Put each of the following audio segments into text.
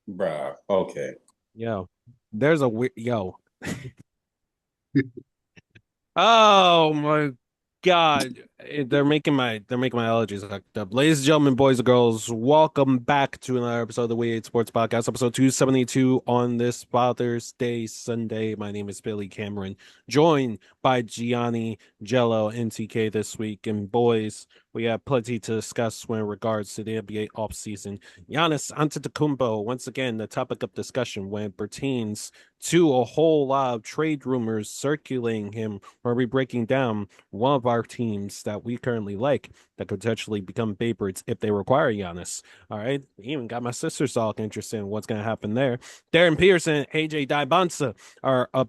Bruh. Okay. Yo, there's a weird yo. Oh my God. They're making my allergies act up. Ladies and gentlemen, boys and girls, welcome back to another episode of the We Hate Sports Podcast, episode 272 on this Father's Day Sunday. My name is Billy Cameron, joined by Gianni, Jello, and TK this week. And boys, we have plenty to discuss when regards to the NBA offseason. Giannis Antetokounmpo, once again, the topic of discussion when it pertains to a whole lot of trade rumors circulating him. We'll be breaking down one of our teams that we currently like that could potentially become favorites if they require Giannis. All right. Even got my sisters all interested in what's going to happen there. Darren Pearson, AJ Dybonsa are up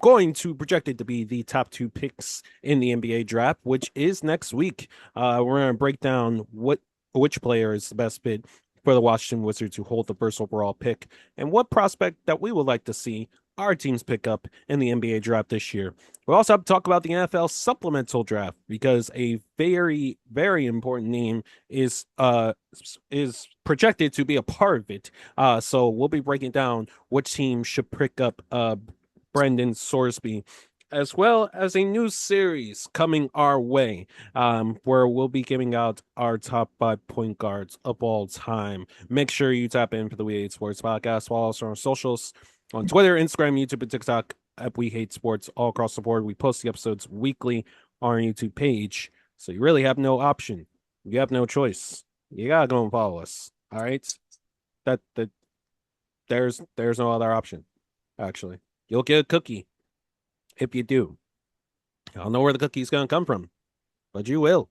going to projected to be the top two picks in the NBA draft, which is next week. We're going to break down which player is the best fit for the Washington Wizards to hold the first overall pick and what prospect that we would like to see our teams pick up in the NBA draft this year. We also have to talk about the NFL supplemental draft because a very, very important name is projected to be a part of it. So we'll be breaking down which team should pick up Brendan Sorsby, as well as a new series coming our way, where we'll be giving out our top five point guards of all time. Make sure you tap in for the We Hate Sports podcast. Follow us on our socials on Twitter, Instagram, YouTube, and TikTok at We Hate Sports all across the board. We post the episodes weekly on our YouTube page, so you really have no option. You have no choice. You gotta go and follow us. All right, that there's no other option. Actually, you'll get a cookie if you do. I don't know where the cookie's gonna come from, but you will.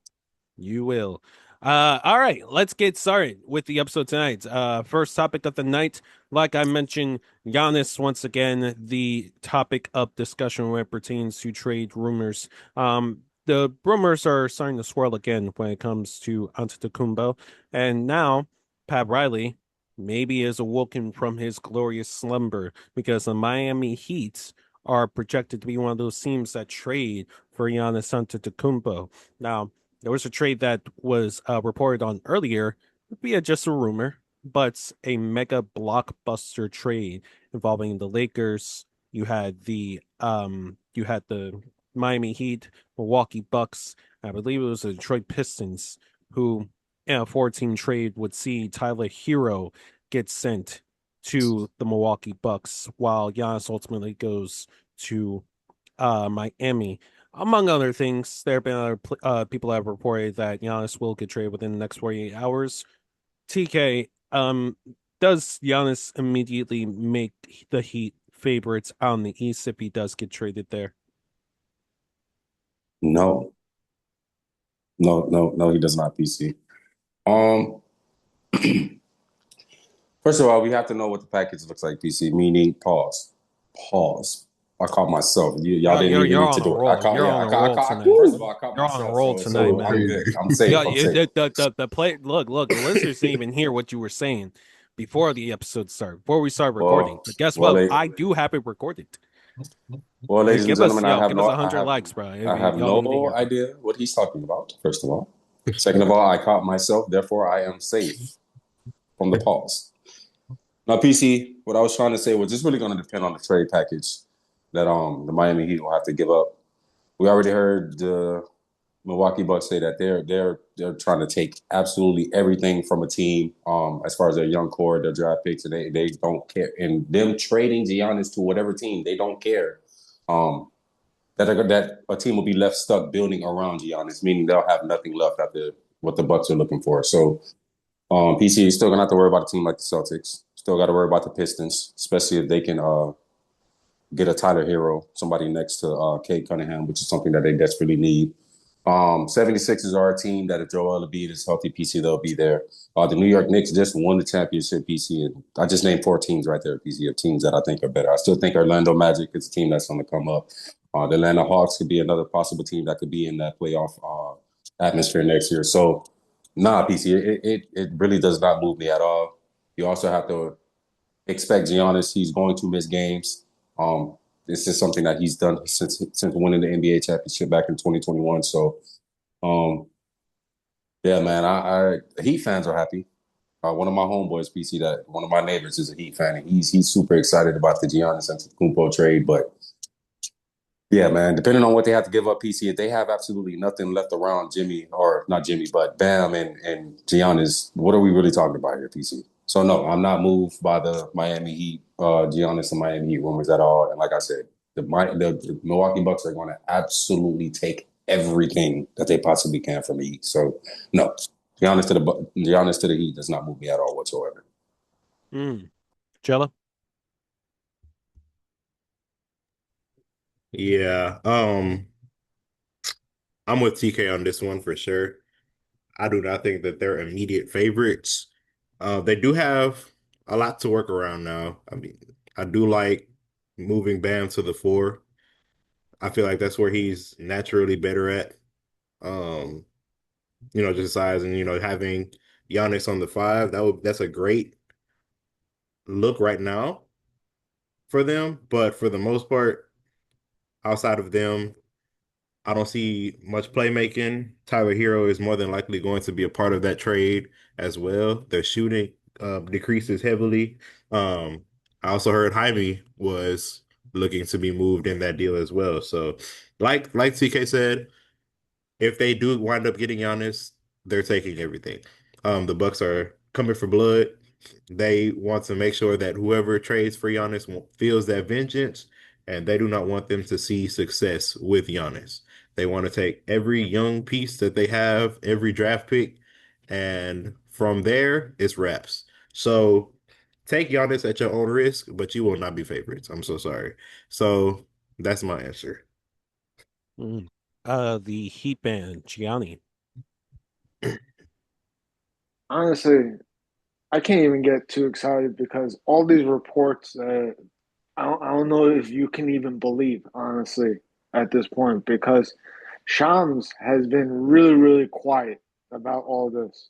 You will. All right, let's get started with the episode tonight. First topic of the night, like I mentioned, Giannis once again, the topic of discussion when it pertains to trade rumors. The rumors are starting to swirl again when it comes to Antetokounmpo, and now Pat Riley maybe is awoken from his glorious slumber because the Miami Heat are projected to be one of those teams that trade for Giannis Antetokounmpo. Now, there was a trade that was reported on earlier via just a rumor, but a mega blockbuster trade involving the Lakers. You had the Miami Heat, Milwaukee Bucks. I believe it was the Detroit Pistons who in a 14 trade would see Tyler Hero get sent to the Milwaukee Bucks while Giannis ultimately goes to Miami. Among other things, there have been other people that have reported that Giannis will get traded within the next 48 hours. TK, does Giannis immediately make the Heat favorites on the East if he does get traded there? No. No, no, no, he does not, PC. Um, First of all, we have to know what the package looks like, PC, meaning pause. Pause. I caught myself. Y'all Yo, didn't you're even you're need to on a do it. I roll. caught, You're yeah, on a I roll caught, tonight. first of all, I caught You're on a myself. roll So, tonight, so I'm man. good. I'm Yo, safe. I'm you, safe. the play. Look. The listeners didn't even hear what you were saying before the episode started, before we started recording. Well, But guess well, what? la- I do have it recorded. well, ladies and gentlemen, Give us 100 likes, bro. I have Y'all need to no hear, bro. idea what he's talking about. First of all, second of all, I caught myself. Therefore, I am safe from the pause. Now, PC, what I was trying to say was just really going to depend on the trade package that the Miami Heat will have to give up. We already heard the Milwaukee Bucks say that they're trying to take absolutely everything from a team as far as their young core, their draft picks, and they don't care. And them trading Giannis to whatever team, they don't care. Um, that a team will be left stuck building around Giannis, meaning they'll have nothing left after what the Bucks are looking for. So PC is still gonna have to worry about a team like the Celtics. Still got to worry about the Pistons, especially if they can get a Tyler Hero, somebody next to Cade Cunningham, which is something that they desperately need. 76ers are a team that if Joel Embiid is healthy, PC, they'll be there. The New York Knicks just won the championship, PC, and I just named four teams right there, PC, of teams that I think are better. I still think Orlando Magic is a team that's going to come up. The Atlanta Hawks could be another possible team that could be in that playoff atmosphere next year. So, nah, PC, it really does not move me at all. You also have to expect Giannis. He's going to miss games. Um, this is something that he's done since winning the NBA championship back in 2021. So, um, yeah, man, Heat fans are happy. One of my homeboys, PC, that one of my neighbors is a Heat fan, and he's super excited about the Giannis Antetokounmpo trade. But yeah, man, depending on what they have to give up, PC, if they have absolutely nothing left around Jimmy, or not Jimmy, but Bam and Giannis, what are we really talking about here, PC? So no, I'm not moved by the Miami Heat, Giannis and Miami Heat rumors at all. And like I said, the Milwaukee Bucks are going to absolutely take everything that they possibly can from the Heat. So no, Giannis to the Heat does not move me at all whatsoever. Jella? Yeah. I'm with TK on this one for sure. I do not think that they're immediate favorites. They do have a lot to work around now. I mean, I do like moving Bam to the four. I feel like that's where he's naturally better at. Um, just size and having Giannis on the five, that's a great look right now for them. But for the most part, outside of them, I don't see much playmaking. Tyler Hero is more than likely going to be a part of that trade as well. Their shooting decreases heavily. Um, I also heard Jaime was looking to be moved in that deal as well. So, like TK said, if they do wind up getting Giannis, they're taking everything. The Bucks are coming for blood. They want to make sure that whoever trades for Giannis feels that vengeance, and they do not want them to see success with Giannis. They want to take every young piece that they have, every draft pick, and from there, it's wraps. So take Giannis at your own risk, but you will not be favorites. I'm so sorry. So that's my answer. Mm. The Heat band, Gianni. Honestly, I can't even get too excited because all these reports, I don't know if you can even believe, honestly, at this point, because Shams has been really, really quiet about all this.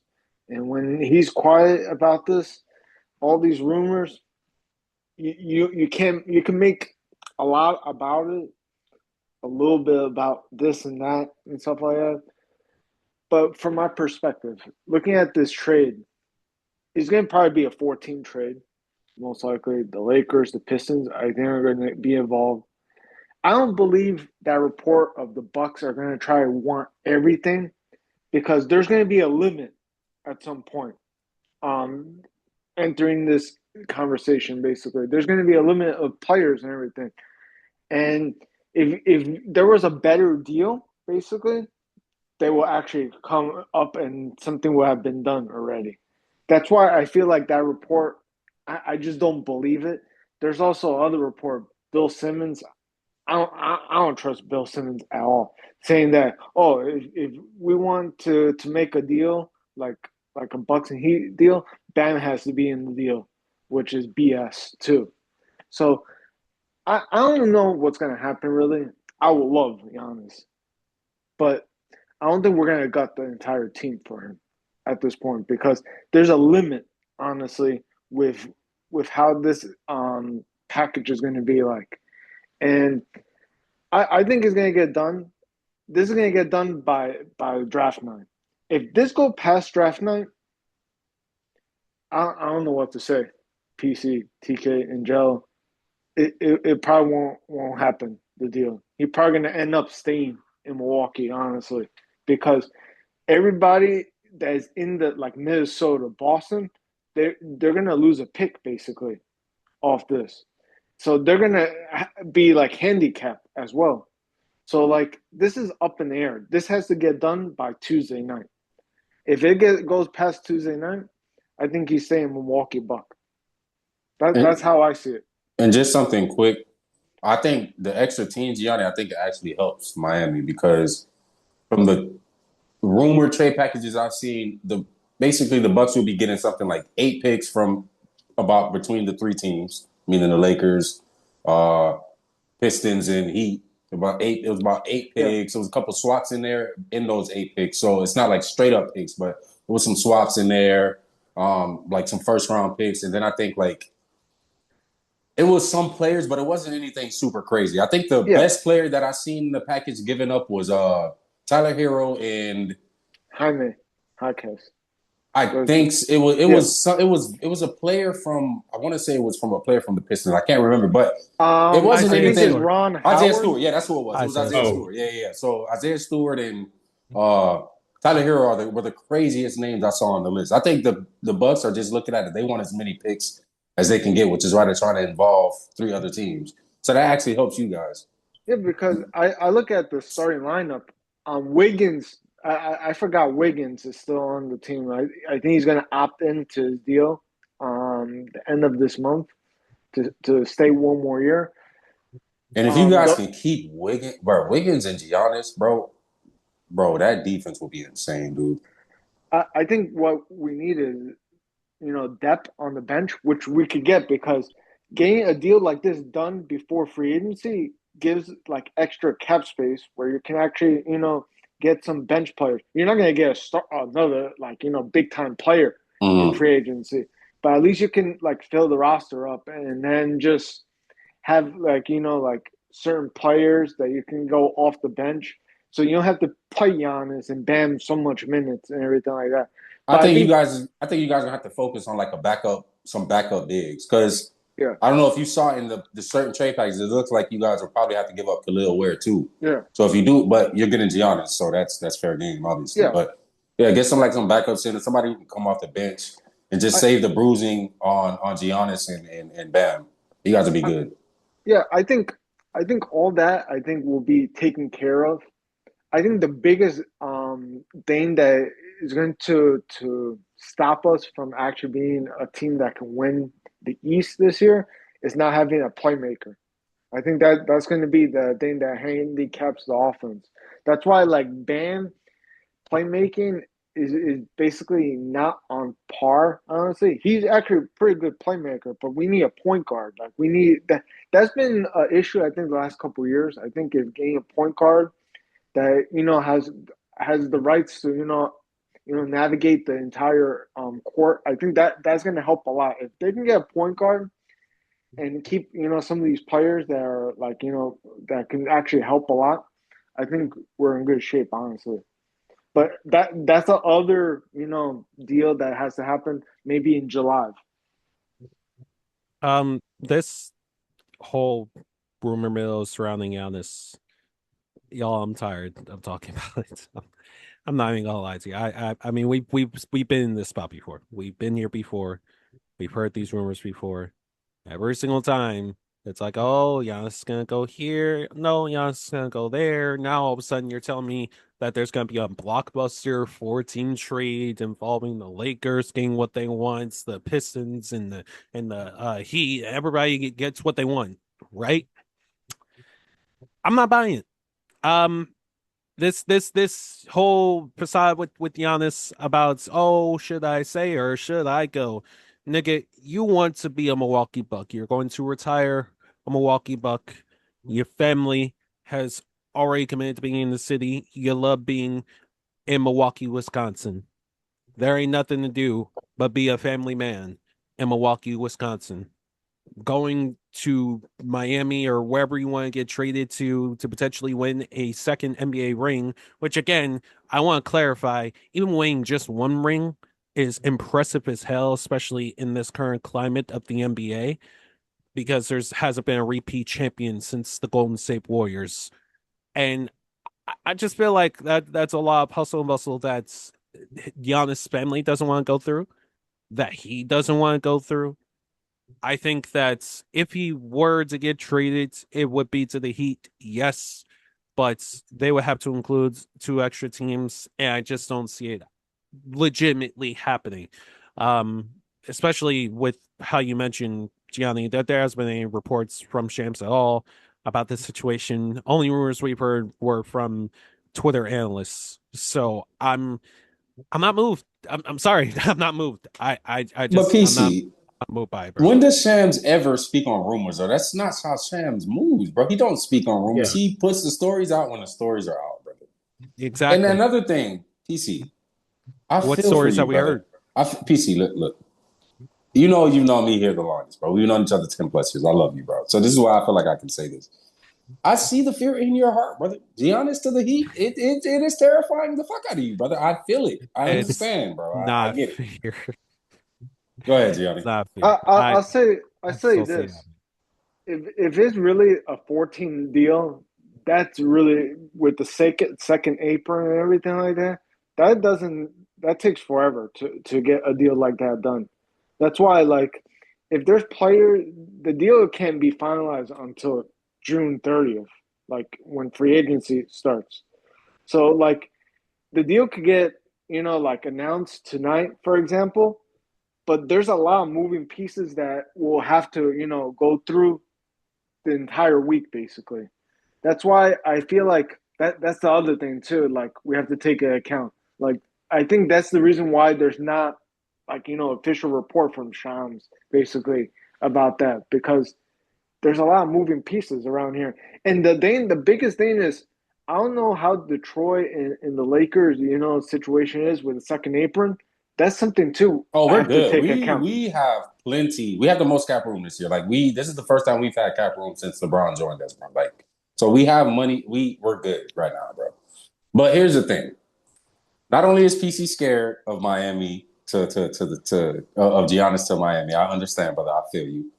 And when he's quiet about this, all these rumors, you can make a lot about it, a little bit about this and that and stuff like that. But from my perspective, looking at this trade, it's going to probably be a 14 trade, most likely. The Lakers, the Pistons, I think are going to be involved. I don't believe that report of the Bucks are going to try to want everything because there's going to be a limit at some point. Um, Entering this conversation, basically, there's going to be a limit of players and everything. And if there was a better deal, basically, they will actually come up and something will have been done already. That's why I feel like that report, I just don't believe it. There's also other report, Bill Simmons. I don't trust Bill Simmons at all. Saying that, oh, if we want to make a deal like a Bucks and Heat deal, Bam has to be in the deal, which is BS too. So I don't know what's gonna happen really. I would love Giannis, but I don't think we're gonna gut the entire team for him at this point because there's a limit, honestly, with how this package is going to be like, and I think it's going to get done. This is going to get done by draft night. If this go past draft night, I don't know what to say. PC, TK, and Joe, it probably won't happen. The deal. He's probably going to end up staying in Milwaukee, honestly, because everybody that is in the like Minnesota, Boston, they're gonna lose a pick basically off this. So they're gonna be like handicapped as well. So like this is up in the air. This has to get done by Tuesday night. If goes past Tuesday night, I think he's staying Milwaukee Buck. That's And how I see it. and just something quick, I think the extra team, Gianni, I think it actually helps Miami because from the rumored trade packages I've seen, basically the Bucks will be getting something like 8 picks from about between the three teams, meaning the Lakers, uh, Pistons, and Heat. About eight, it was about eight Yeah. picks. There was a couple swaps in there in those 8 picks, so it's not like straight up picks, but there was some swaps in there, like some first round picks, and then I think like it was some players, but it wasn't anything super crazy. I think the Yeah. best player that I seen the package given up was Tyler Hero and Jaime Jaquez. I think it was a player from, I want to say it was from a player from the Pistons. I can't remember, but it wasn't I think anything. it's Ron Isaiah Howard. Stewart, yeah, that's who it was. It was Isaiah Oh. Stewart. Yeah. So Isaiah Stewart and Tyler Hero were the craziest names I saw on the list. I think the Bucks are just looking at it. They want as many picks as they can get, which is why they're trying to involve 3 other teams. So that actually helps you guys. Yeah, because I look at the starting lineup. Wiggins, I forgot Wiggins is still on the team. I think he's going to opt into his deal the end of this month to stay one more year. And if you guys can keep Wiggins and Giannis, bro, that defense will be insane, dude. I think what we need is, depth on the bench, which we could get because getting a deal like this done before free agency gives like extra cap space where you can actually, get some bench players. You're not going to get another big time player in free agency, but at least you can like fill the roster up and then just have certain players that you can go off the bench. So you don't have to play Giannis and Bam so much minutes and everything like that. I think you guys gonna have to focus on like some backup bigs because I don't know if you saw in the certain trade packages, it looks like you guys will probably have to give up Khalil Ware too. Yeah. So if you do, but you're getting Giannis, so that's fair game, obviously. Yeah. But yeah, get some backups in, somebody who can come off the bench and just save the bruising on Giannis and Bam. You guys will be good. Yeah, I think all that will be taken care of. I think the biggest thing that is going to stop us from actually being a team that can win the East this year is not having a playmaker. I think that's going to be the thing that handicaps the offense. That's why Bam playmaking is basically not on par, honestly. He's actually a pretty good playmaker, but we need a point guard. Like we need that. That's been an issue I think the last couple of years. I think is getting a point guard that has the rights to navigate the entire court. I think that's going to help a lot if they can get a point guard and keep some of these players that are that can actually help a lot. I think we're in good shape, honestly. But that's the other deal that has to happen maybe in July. This whole rumor mill surrounding Giannis, y'all, I'm tired of talking about it. I'm not even gonna lie to you. I mean we've been in this spot before. We've been here before. We've heard these rumors before. Every single time it's like, oh, Giannis is gonna go here. No, Giannis is gonna go there. Now all of a sudden you're telling me that there's gonna be a blockbuster 14 trade involving the Lakers getting what they want, the Pistons and the Heat. Everybody gets what they want, right? I'm not buying it. This whole facade with Giannis about, oh, should I say or should I go? Nigga, you want to be a Milwaukee Buck. You're going to retire a Milwaukee Buck. Your family has already committed to being in the city. You love being in Milwaukee, Wisconsin. There ain't nothing to do but be a family man in Milwaukee, Wisconsin. Going to Miami or wherever you want to get traded to potentially win a second NBA ring, which again, I want to clarify, even winning just one ring is impressive as hell, especially in this current climate of the NBA, because hasn't been a repeat champion since the Golden State Warriors. And I just feel like that's a lot of hustle and bustle that's Giannis' family doesn't want to go through, that he doesn't want to go through. I think that if he were to get traded, it would be to the Heat, yes, but they would have to include 2 extra teams, and I just don't see it legitimately happening. Especially with how you mentioned, Gianni, that there has been any reports from Shams at all about this situation. Only rumors we've heard were from Twitter analysts. So I'm not moved. I'm sorry, I'm not moved. I just But PC, I'm not moved by it, bro. when does Shams ever speak on rumors? Though that's not how Shams moves, bro. He don't speak on rumors. Yeah. He puts the stories out when the stories are out, brother. Exactly. And another thing, PC, What stories have we heard? PC, look. You've known me here the longest, bro. We've known each other 10 plus years. I love you, bro. So this is why I feel like I can say this. I see the fear in your heart, brother. Giannis to the Heat, it is terrifying the fuck out of you, brother. I feel it. I It's understand, bro. I not get it. fair. Go ahead, It's Gianni. not fair. I'll I say still see this: if it's really a 14 deal, that's really with the second apron and everything like that. That doesn't that takes forever to get a deal like that done. That's why like if there's players, the deal can't be finalized until June 30th, like when free agency starts. So like the deal could get like announced tonight, for example, but there's a lot of moving pieces that will have to go through the entire week basically. That's why I feel like that's the other thing too. Like we have to take into account. Like I think that's the reason why there's not like official report from Shams basically about that because there's a lot of moving pieces around here. And the biggest thing is I don't know how Detroit and the Lakers situation is with the second apron. That's something too Oh, I we're have to good. take We account. we have plenty. We have the most cap room this year. Like this is the first time we've had cap room since LeBron joined us, bro. Like, so we have money. We're good right now, bro. But here's the thing. Not only is PC scared of Miami of Giannis to Miami, I understand, brother. I feel you.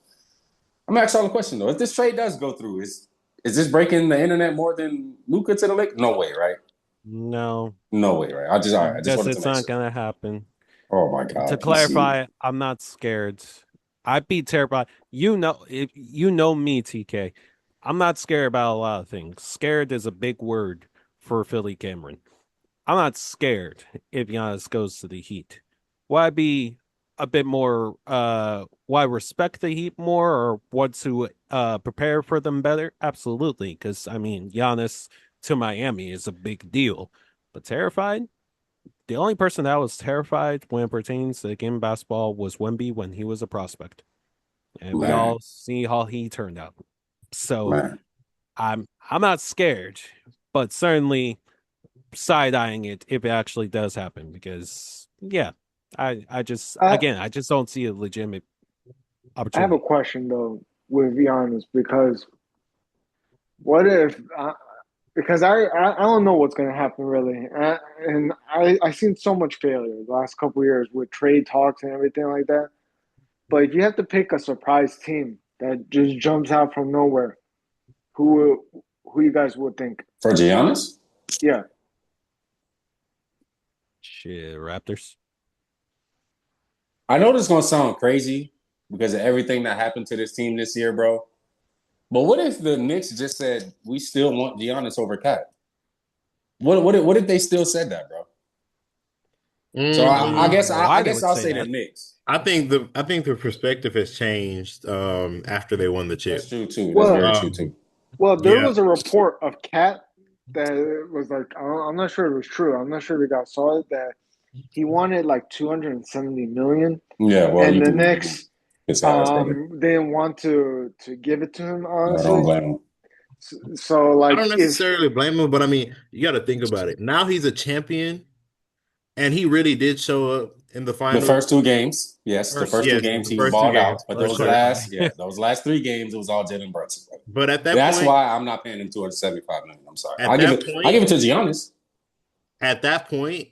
I'm gonna ask y'all a question though. If this trade does go through, is this breaking the internet more than Luka to the Lake? No way, right? no, No way, right? All right. I just because wanted to it's make not sure. gonna happen. Oh my To God, PC. clarify, I'm not scared. I'd be terrified. If you know me, TK. I'm not scared about a lot of things. Scared is a big word for Philly Cameron. I'm not scared if Giannis goes to the Heat. Why be a bit more why respect the Heat more or want to prepare for them better? Absolutely. Because I mean Giannis to Miami is a big deal. But terrified? The only person that was terrified when it pertains to the game of basketball was Wemby when he was a prospect. And we Man, all see how he turned out. So man. I'm not scared, but certainly side eyeing it if it actually does happen because yeah, I I just don't see a legitimate I have a opportunity. question though with Giannis because what if because I don't know what's going to happen really, and I seen so much failure the last couple of years with trade talks and everything like that. But if you have to pick a surprise team that just jumps out from nowhere, who you guys would think? For Giannis? Yeah, Shit, Raptors. I know this is gonna sound crazy because of everything that happened to this team this year, bro. But what if the Knicks just said we still want Giannis over Cat? What if they still said that, bro? So I I guess don't know I why they guess would I'll say say the that. Knicks. I think the perspective has changed after they won the That's chip. true too. That's well, very true Um, too. there yeah, was a report of Cat that was like I'm not sure it was true. I'm not sure if you guys saw it that he wanted like 270 million, Yeah, well, and you the can Knicks his ass, brother. didn't want to give it to him I don't honestly. blame him. So I like don't if necessarily blame him, but I mean, you got to think about it. Now he's a champion, and he really did show up in the The finals. first two games, yes, the First first two Yes, games the he first two balled games. out, but let's Let's those clarify. clarify. last, yeah, those last three games, it was all Jalen Brunson, brother. But That's why I'm not paying him 275 million. I'm sorry. at that I give point, it to Giannis. at that point,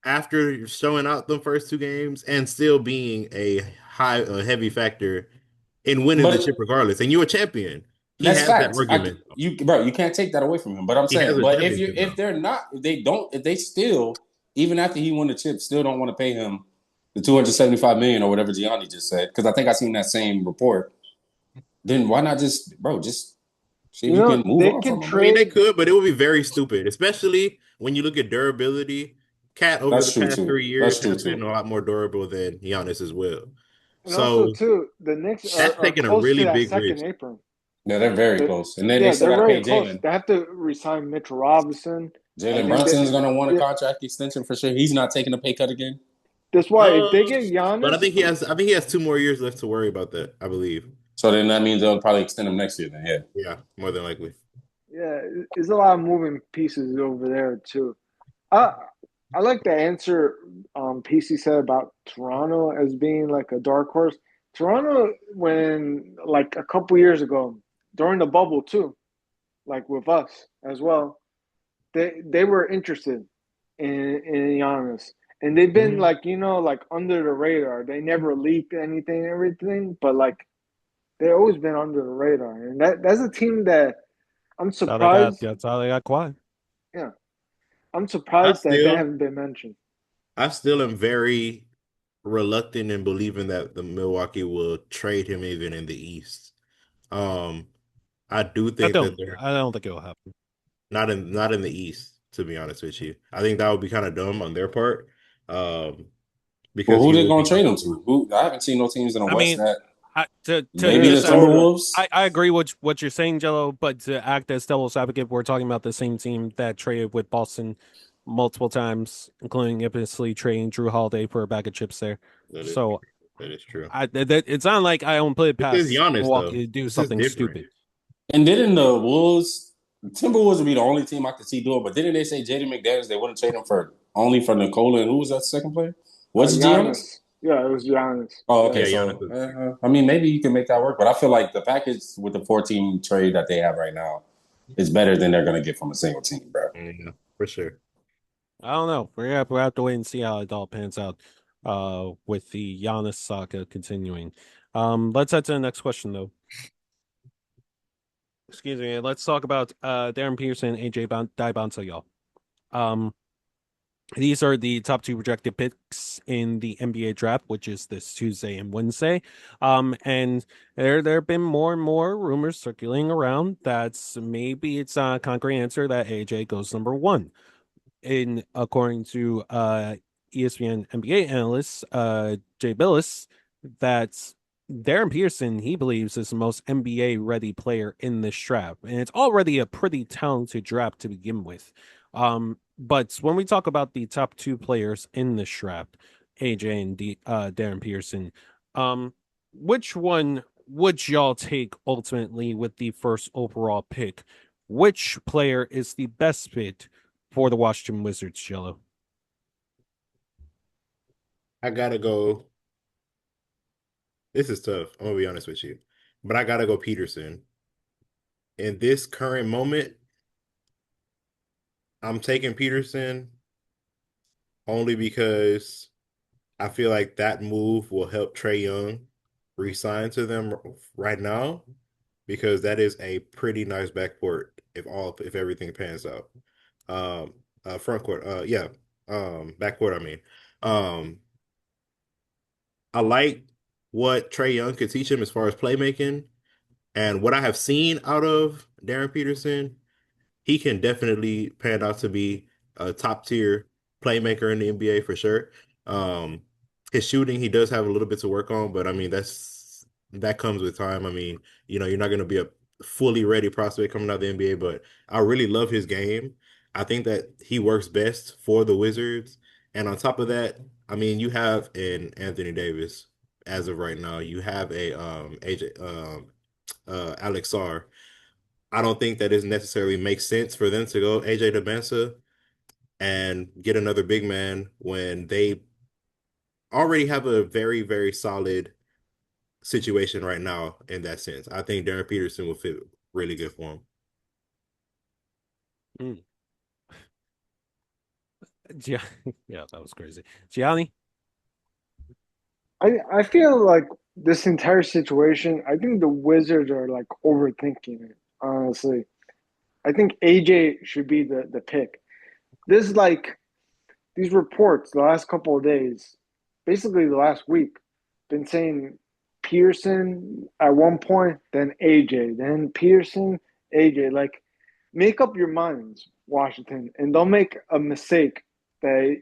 after showing out the first two games and still being a heavy factor in winning the chip But regardless, and you're a champion, he that's has that facts. argument. You can't take that away from him. But I'm He has saying, a but championship if now. they're not, if they still, even after he won the chip, still don't want to pay him the 275 million or whatever Gianni just said, because I think I seen that same report. Then why not just see if you can move they on can from him, I bro? mean, they trade. could, but it would be very stupid, especially when you look at durability. Cat over the That's true past too. 3 years That's true has been too. a lot more durable than Giannis as well. And also, So too, the Knicks that's are taking a close to really that big second risk. apron. Yeah, they're very They're, close. And then they yeah, still they're got to very pay close. Jalen. They have to resign Mitchell Robinson. I Jalen think that, Brunson's gonna want a yeah, contract extension for sure. He's not taking a pay cut again. that's why if Um, they get but Giannis, I think he has 2 more years left to worry about that, I believe. So then that means they'll probably extend him next year. Then yeah. Yeah, more than likely. yeah, there's a lot of moving pieces over there too. I I like the answer PC said about Toronto as being like a dark horse. Toronto, when like a couple years ago, during the bubble too, like with us as well. They were interested in Giannis. And they've been Mhm. like, like under the radar. They never leaked anything, everything, but like they've always been under the radar. And that's a team that I'm That's how they got. surprised. That's how they got quiet. Yeah. I'm I surprised that they still, haven't been mentioned. I still am very reluctant in believing that the Milwaukee will trade him even in the East. Um, I do I think that don't. they're I don't think it will happen. not in the East, to be honest with you. I think that would be kind of dumb on their part. Um, Well, because who he they will gonna be trade him to? Who I haven't seen no teams in the I West mean, that to maybe the just Minnesota. Timberwolves. I agree with what you're saying, Jello, but to act as devil's advocate, we're talking about the same team that traded with Boston multiple times, including infamously trading Drew Holiday for a bag of chips there. that is So that is true. it's not like I don't put it This is past Giannis Milwaukee though. to do This is something different. stupid. And didn't the Timberwolves would be the only team I could see doing, but didn't they say JD McDaniels they wouldn't trade him for only for Nikola and who was that second player? Was it Giannis? Giannis. Yeah, it was Giannis. Oh, okay. Yeah, Yes. Giannis So, is. I mean, maybe you can make that work, but I feel like the package with the 14 trade that they have right now is better than they're going to get from a single team, bro. Yeah, for sure. I don't know. We'll have to wait and see how it all pans out with the Giannis saga continuing. Let's head to the next question though. Excuse me. Let's talk about Darren Peterson and AJ Dybonsa, y'all. Um These are the top two projected picks in the NBA draft, which is this Tuesday and Wednesday. And there have been more and more rumors circulating around that maybe it's a concrete answer that AJ goes number one. In according to ESPN NBA analyst Jay Billis, that Darren Pearson he believes is the most NBA ready player in this draft, and it's already a pretty talented draft to begin with. But when we talk about the top two players in this draft, AJ and Darren Pearson, which one would y'all take ultimately with the first overall pick? Which player is the best fit for the Washington Wizards, Jello? I gotta go. This is tough. I'm gonna be honest with you, but I gotta go Peterson. In this current moment, I'm taking Peterson only because I feel like that move will help Trae Young resign to them right now because that is a pretty nice backcourt if everything pans out. Front court, yeah, backcourt. I mean, um, I like what Trae Young could teach him as far as playmaking and what I have seen out of Darren Peterson. He can definitely pan out to be a top tier playmaker in the NBA for sure. Um, his shooting, he does have a little bit to work on, but I mean that comes with time. I mean, you're not going to be a fully ready prospect coming out of the NBA, but I really love his game. I think that he works best for the Wizards, and on top of that, I mean, you have an Anthony Davis as of right now. You have a AJ Alex Sarr. I don't think that it necessarily makes sense for them to go AJ Debinsa and get another big man when they already have a very, very solid situation right now in that sense. I think Darren Peterson will fit really good for him. Mm. Yeah, yeah, that was crazy. Gianni? I feel like this entire situation, I think the Wizards are like overthinking it, honestly. I think AJ should be the pick. This like these reports the last couple of days, basically the last week, been saying Pearson at one point, then AJ, then Pearson, AJ. Like, make up your minds, Washington, and don't make a mistake that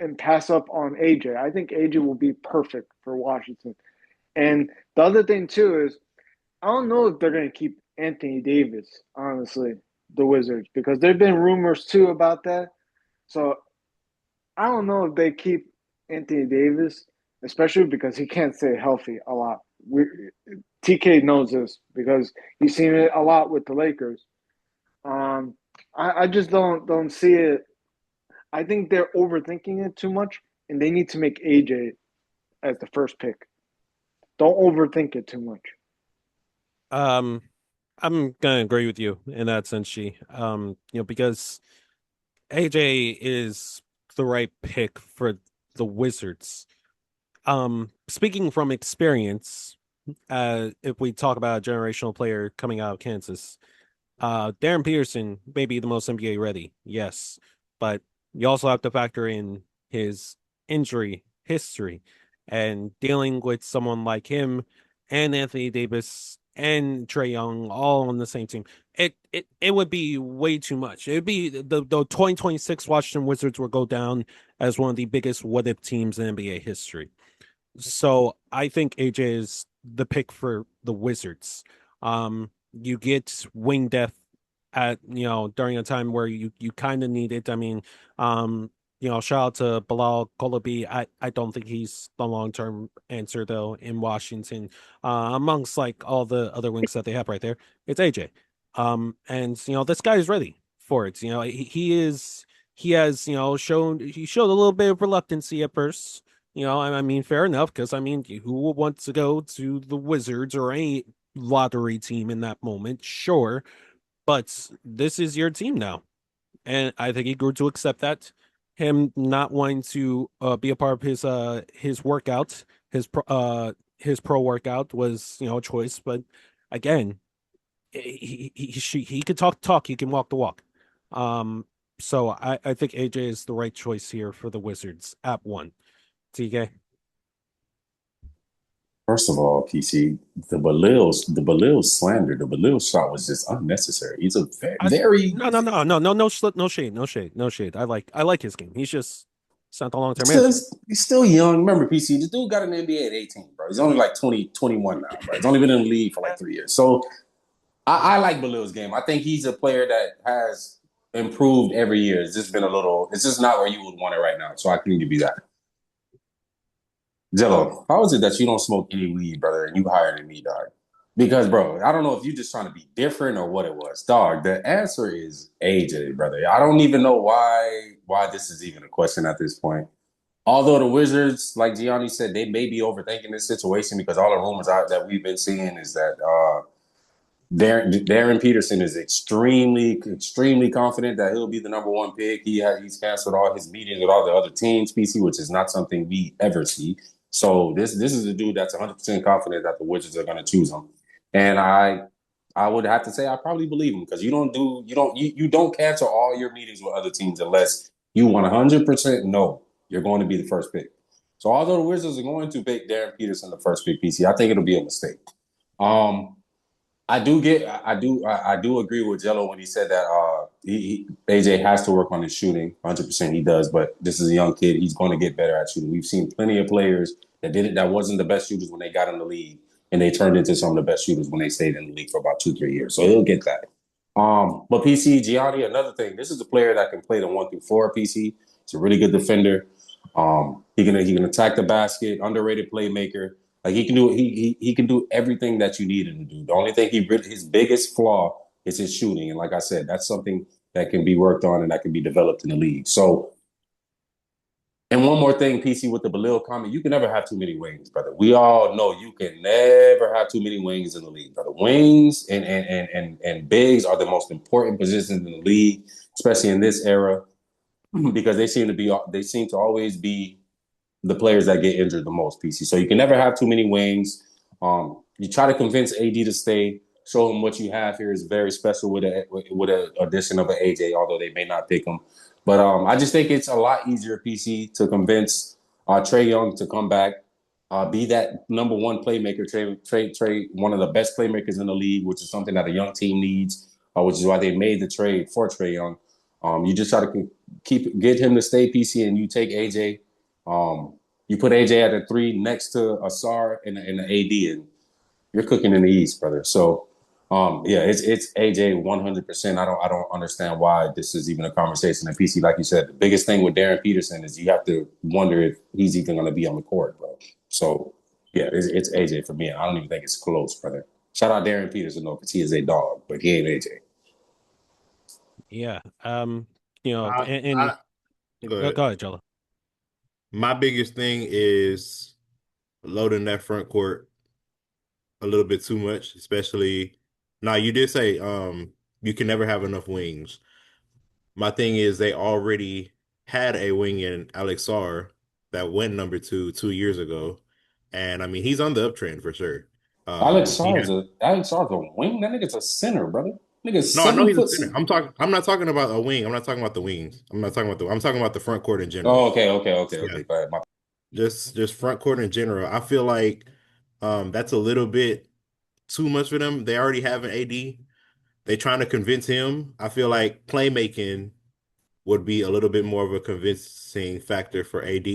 and pass up on AJ. I think AJ will be perfect for Washington. And the other thing too is I don't know if they're going to keep Anthony Davis, honestly, the Wizards, because there've been rumors too about that. So I don't know if they keep Anthony Davis, especially because he can't stay healthy a lot. TK knows this because he's seen it a lot with the Lakers. Um, I just don't see it. I think they're overthinking it too much, and they need to make AJ as the first pick. Don't overthink it too much. Um, I'm gonna agree with you in that sense, She. Because AJ is the right pick for the Wizards. Speaking from experience, if we talk about a generational player coming out of Kansas, Darren Peterson may be the most NBA ready, yes, but you also have to factor in his injury history and dealing with someone like him and Anthony Davis and Trey Young all on the same team. It would be way too much. It would be the 2026 Washington Wizards will go down as one of the biggest what if teams in NBA history. So I think AJ is the pick for the Wizards. You get wing depth at during a time where you kind of need it. I mean, shout out to Bilal Kolobi. I don't think he's the long term answer though in Washington. Amongst like all the other wings that they have right there, it's AJ. And this guy is ready for it. He has he showed a little bit of reluctancy at first. I mean, fair enough, because I mean, who would want to go to the Wizards or any lottery team in that moment? Sure, but this is your team now, and I think he grew to accept that. Him not wanting to be a part of his workout, his pro workout was a choice, but again, he could talk, he can walk the walk. So I think AJ is the right choice here for the Wizards at one. TK. First of all, PC, the Balil slander, the Balil shot was just unnecessary. He's a very No shade, no shade. I like his game. It's not the long term answer. he's still young. Remember, PC, this dude got an NBA at 18, bro. He's only like 20, 21 now, bro. He's only been in the league for like 3 years. So I like Balil's game. I think he's a player that has improved every year. It's just not where you would want it right now. So I can give you that. Jello, how is it that you don't smoke any weed, brother, and you higher than me, dog? Because, bro, I don't know if you're just trying to be different or what it was. Dog, the answer is AJ, brother. I don't even know why this is even a question at this point. Although the Wizards, like Gianni said, they may be overthinking this situation because all the rumors out that we've been seeing is that Darren Peterson is extremely confident that he'll be the number one pick. He's canceled all his meetings with all the other teams, PC, which is not something we ever see. So this is a dude that's 100% confident that the Wizards are going to choose him, and I would have to say I probably believe him because you don't cancel all your meetings with other teams unless you 100% know you're going to be the first pick. So although the Wizards are going to pick Darren Peterson the first pick, PC, I think it'll be a mistake. Um, I do agree with Jello when he said that AJ has to work on his shooting. 100% he does, but this is a young kid. He's going to get better at shooting. We've seen plenty of players that did it that wasn't the best shooters when they got in the league, and they turned into some of the best shooters when they stayed in the league for about 2, 3 years. So he'll get that. But PC Gianni, another thing. This is a player that can play the 1 through 4. PC. He's a really good defender. He can attack the basket. Underrated playmaker. Like he can do everything that you need him to do. The only thing his biggest flaw is his shooting, and like I said, that's something that can be worked on and that can be developed in the league. So, and one more thing, PC, with the Balil comment, you can never have too many wings, brother. We all know you can never have too many wings in the league, brother. Wings and bigs are the most important positions in the league, especially in this era, because they seem to always be the players that get injured the most, PC. So you can never have too many wings. You try to convince AD to stay, show him what you have here is very special with a addition of an AJ, although they may not pick him. But I just think it's a lot easier, PC, to convince Trey Young to come back, be that number one playmaker. Trey, one of the best playmakers in the league, which is something that a young team needs, which is why they made the trade for Trey Young. You just try to get him to stay, PC, and you take AJ. You put AJ at a 3 next to Asar and an AD, and you're cooking in the East, brother. So, yeah, it's AJ 100%. I don't understand why this is even a conversation. And PC, like you said, the biggest thing with Darren Peterson is you have to wonder if he's even going to be on the court, bro. So, yeah, it's AJ for me. I don't even think it's close, brother. Shout out Darren Peterson though, because he is a dog, but he ain't AJ. Yeah. I, And I go ahead. go ahead, Jello. My biggest thing is loading that front court a little bit too much, especially Now you did say you can never have enough wings. My thing is they already had a wing in Alex Sarr that went number 2 years ago, and I mean he's on the uptrend for sure. He had Alex Sarr's a wing. That nigga's a center, brother. Nigga's no, I know seven he's a foot. center. I'm not talking about a wing. I'm not talking about the wings. I'm talking about the front court in general. Oh, okay. Yeah, Go ahead. just front court in general. I feel like that's a little bit too much for them. They already have an AD. They trying to convince him. I feel like playmaking would be a little bit more of a convincing factor for AD.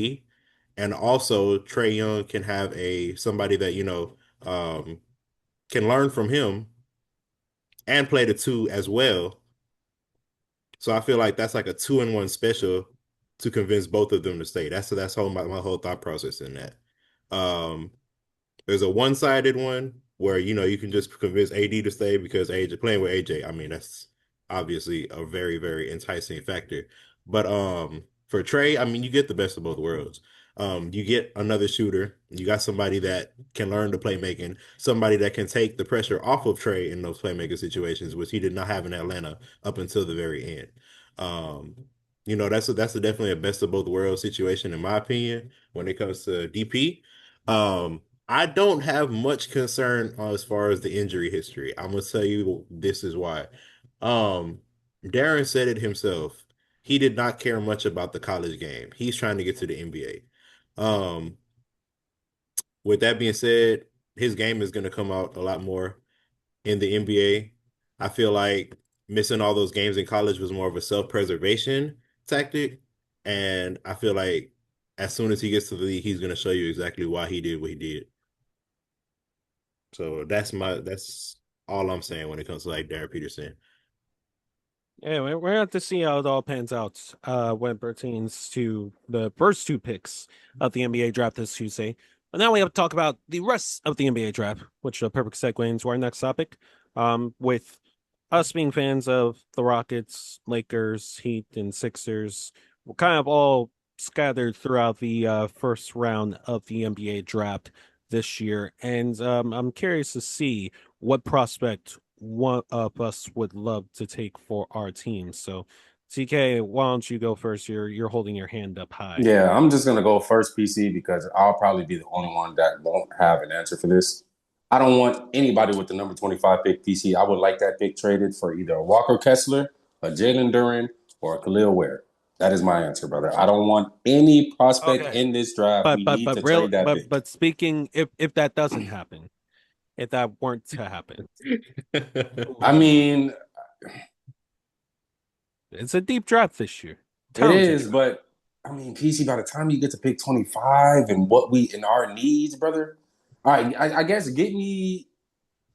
And also Trey Young can have a somebody that, can learn from him and play the two as well. So I feel like that's like a 2-in-1 special to convince both of them to stay. That's my whole thought process in that. Um, There's a one-sided one where you can just convince AD to stay because AJ playing with AJ. I mean, that's obviously a very, very enticing factor. But for Trey, I mean, you get the best of both worlds. You get another shooter. You got somebody that can learn the playmaking, somebody that can take the pressure off of Trey in those playmaking situations, which he did not have in Atlanta up until the very end. Um, that's definitely a best of both worlds situation in my opinion when it comes to DP. I don't have much concern as far as the injury history. I'm gonna tell you this is why. Um, Darren said it himself. He did not care much about the college game. He's trying to get to the NBA. With that being said, his game is gonna come out a lot more in the NBA. I feel like missing all those games in college was more of a self-preservation tactic, and I feel like as soon as he gets to the league, he's gonna show you exactly why he did what he did. So that's all I'm saying when it comes to like Darren Peterson. Yeah, we're gonna have to see how it all pans out when it pertains to the first two picks of the NBA draft this Tuesday. But now we have to talk about the rest of the NBA draft, which is a perfect segue into our next topic. With us being fans of the Rockets, Lakers, Heat, and Sixers, we're kind of all scattered throughout the first round of the NBA draft this year. And I'm curious to see what prospect one of us would love to take for our team. So, TK, why don't you go first? You're holding your hand up high. Yeah, I'm just gonna go first, PC, because I'll probably be the only one that won't have an answer for this. I don't want anybody with the number 25 pick, PC. I would like that pick traded for either a Walker Kessler, a Jalen Duren, or a Khalil Ware. That is my answer, brother. I don't want any prospect Okay. in this draft. But We but need but to real trade that but pick. but speaking if that doesn't happen, if that weren't to happen, who I would you want? mean, It's a deep draft this year. it Talented is, draft. but I mean, PC, by the time you get to pick 25 and what we in our needs, brother. All right, I guess get me,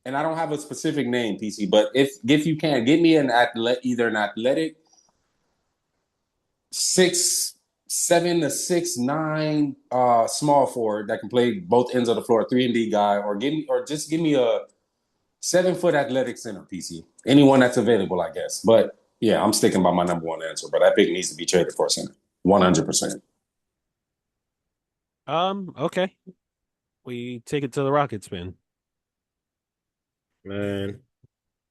and I don't have a specific name, PC, but if you can, get me either an athletic 6'7" to 6'9" small forward that can play both ends of the floor, 3-and-D guy, or just give me a 7-foot athletic center, PC. Anyone that's available, I guess. But yeah, I'm sticking by my number one answer. But that pick needs to be traded for a center, 100%. Okay. We take it to the Rockets, man. Man,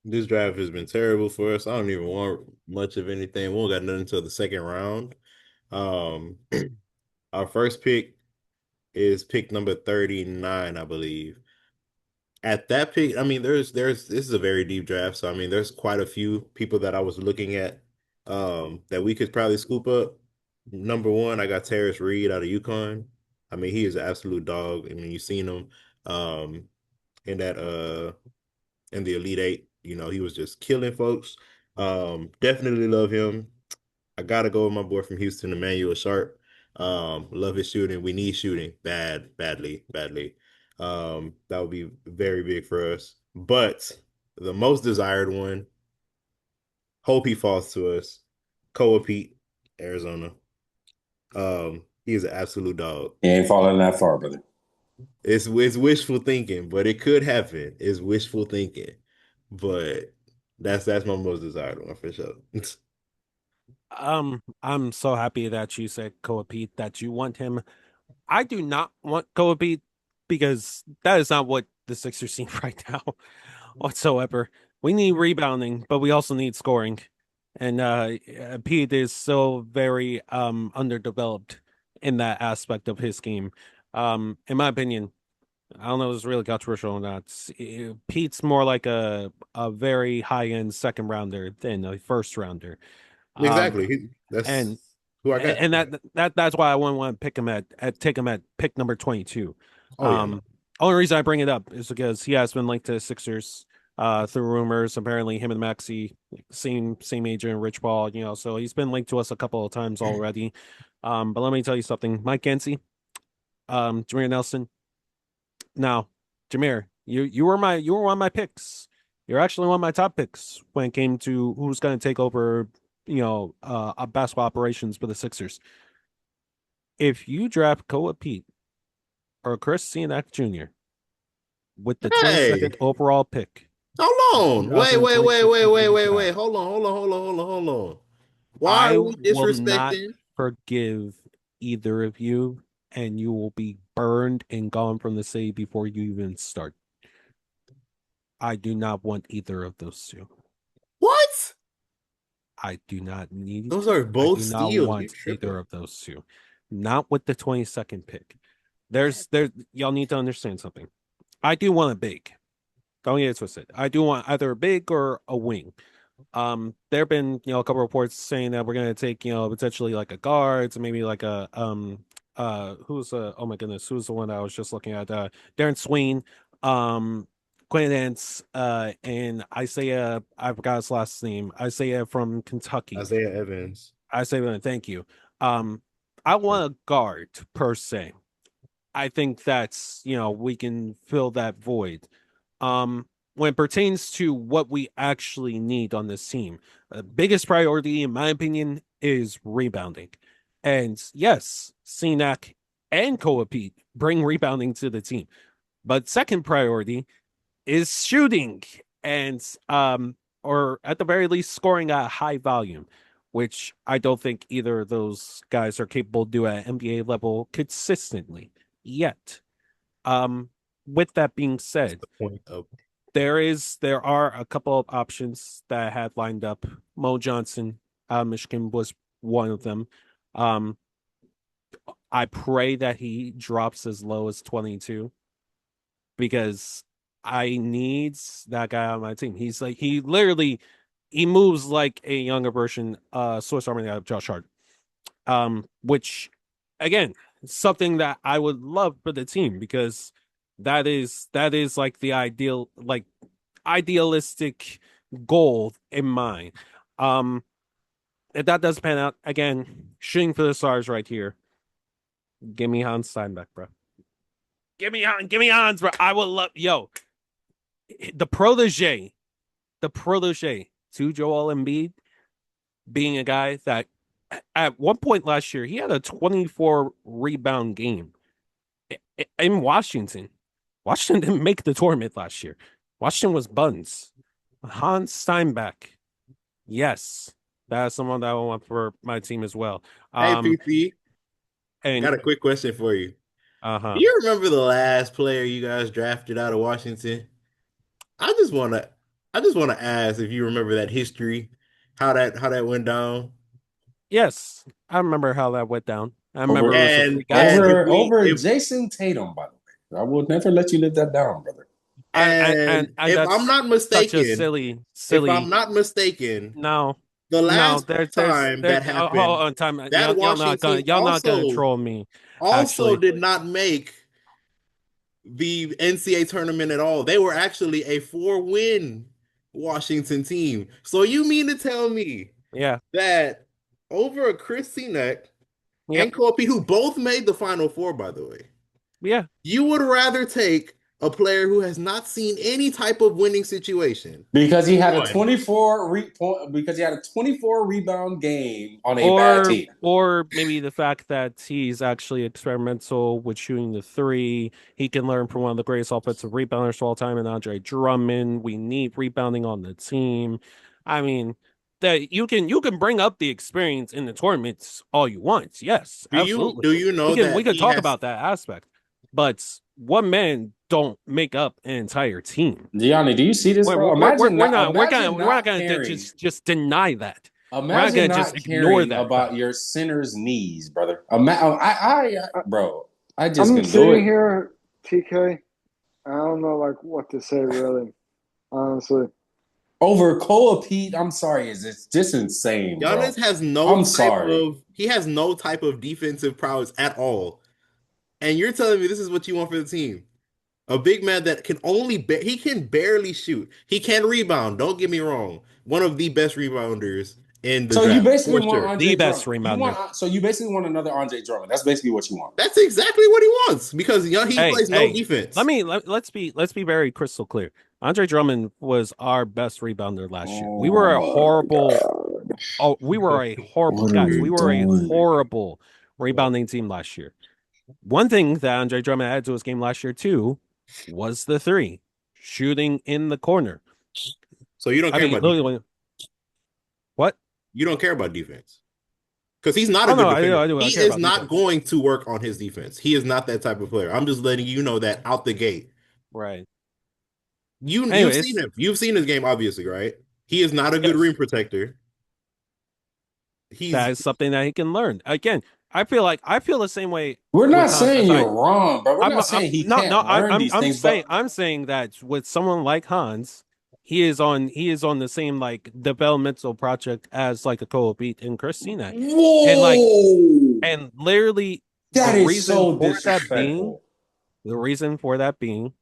this draft has been terrible for us. I don't even want much of anything. We won't got nothing until the second round. Um, our first pick is pick number 39, I believe. At that pick, I mean, this is a very deep draft, so I mean, there's quite a few people that I was looking at that we could probably scoop up. Number one, I got Terrence Reed out of UConn. I mean, he is an absolute dog. I mean, you've seen him um in that in the Elite Eight. He was just killing folks. Definitely love him. I gotta go with my boy from Houston, Emmanuel Sharp. Love his shooting. We need shooting badly, badly. That would be very big for us. But the most desired one, hope he falls to us. Koa Pete, Arizona. He is an absolute dog. He ain't falling that far, brother. It's wishful thinking, but it could happen. It's wishful thinking, but that's my most desired one for sure. I'm so happy that you said Koa Pete, that you want him. I do not want Koa Pete because that is not what the Sixers seem right now whatsoever. We need rebounding, but we also need scoring. And Pete is so very underdeveloped in that aspect of his game. In my opinion, I don't know if it's really controversial or not. Pete's more like a very high end second rounder than a first rounder. Exactly. That's And who I got. and that's why I wouldn't want to pick him take him at pick number 22. Oh yeah. Only reason I bring it up is because he has been linked to the Sixers through rumors. Apparently him and Maxey same agent, Rich Paul, so he's been linked to us a couple of times already. But let me tell you something. Mike Yancey, Jameer Nelson. Now, Jameer, you were one of my picks. You're actually one of my top picks when it came to who's going to take over, basketball operations for the Sixers. If you draft Koa Pete or Chris Cianak Jr. with the 22nd overall pick, hold on. Wait. 2022 Wait. Hold on. Why I are we will not disrespecting? forgive either of you, and you will be burned and gone from the city before you even start. I do not want either of those two. What? I do not need. Those are both I do not steals. want either of those two. Not with the 22nd pick. Y'all need to understand something. I do want a big. Don't get it twisted. I do want either a big or a wing. There have been, a couple reports saying that we're gonna take, potentially like a guard, so maybe like a oh my goodness, who's the one that I was just looking at? Darren Swain, Quinn Dance, and Isaiah, I forgot his last name. Isaiah from Kentucky. Isaiah Evans. Thank you. I want a guard per se. I think that's, we can fill that void. When it pertains to what we actually need on this team, the biggest priority, in my opinion, is rebounding. And yes, Cianak and Koa Pete bring rebounding to the team. But second priority is shooting and or at the very least scoring at a high volume, which I don't think either of those guys are capable to do at NBA level consistently yet. With that being said, there are a couple of options that I had lined up. Mo Johnson out of Michigan was one of them. I pray that he drops as low as 22 because I need that guy on my team. He moves like a younger version, Swiss Army out of Josh Hart. Which again, something that I would love for the team because that is like the idealistic goal in mind. If that does pan out, again, shooting for the stars right here. Give me Hans Steinbeck, bro. Give me Hans, bro. I will love the protege to Joel Embiid being a guy that at one point last year he had a 24 rebound game in Washington. Washington didn't make the tournament last year. Washington was buns. Hans Steinbeck. Yes, that's someone that I want for my team as well. Hey, PC. And got a quick question for you. Uh-huh. Do you remember the last player you guys drafted out of Washington? I just wanna ask if you remember that history, how that went down. Yes, I remember how that went down. I remember over Jason Tatum, by the way. I will never let you live that down, brother. And if I'm not mistaken, silly. If I'm not mistaken, no. The last time that happened, that Washington y'all not gonna troll me. Also did not make the NCAA tournament at all. They were actually a 4-win Washington team. So you mean to tell me that over a Chris Cianak and Kobe, who both made the Final Four, by the way, you would rather take a player who has not seen any type of winning situation because he had a 24 rebound game on a bad team, or maybe the fact that he's actually experimental with shooting the three. He can learn from one of the greatest offensive rebounders of all time, and Andre Drummond. We need rebounding on the team. I mean, that you can bring up the experience in the tournaments all you want. Yes, absolutely. Do you know we can talk about that aspect. but one man don't make up an entire team. Gianni, do you see this, bro? We're Imagine not not gonna caring. just deny that. We're not Imagine gonna just not ignore caring that about fact. your sinner's knees, brother. Bro, I just I'm can do sitting it. here, TK. I don't know like what to say really, honestly. Over Cole Pete, I'm sorry, it's just insane, bro. Giannis has I'm sorry. he has no type of defensive prowess at all. And you're telling me this is what you want for the team? A big man that can he can barely shoot. He can rebound. Don't get me wrong. One of the best rebounders in the So you draft basically for want sure. The Andre best Drummond. rebounder. So you basically want another Andre Drummond. That's basically what you want. That's exactly what he wants because he plays no Hey, defense. let's be very crystal clear. Andre Drummond was our best rebounder last year. We were Oh a my horrible God. we were a horrible What are guys. we We were a doing? horrible rebounding team last year. One thing that Andre Drummond added to his game last year too was the three shooting in the corner. So you don't I care mean, about literally, defense. what? You don't care about defense because he's not a Oh good no, defender. I do. I He care is about not defense. going to work on his defense. He is not that type of player. I'm just letting you know that out the gate. Right. You've seen Anyways, him. You've seen his game, obviously, right? He is not a good yes, rim protector. that He's is something that he can learn. Again, I feel the same way We're not with Hans saying as you're wrong, but we're not I'm saying he not no can't learn these things. But I'm saying that with someone like Hans, he is on the same like developmental project as like a Cole Beat and Christina. And like whoa, and literally that is so disrespectful. the reason for that being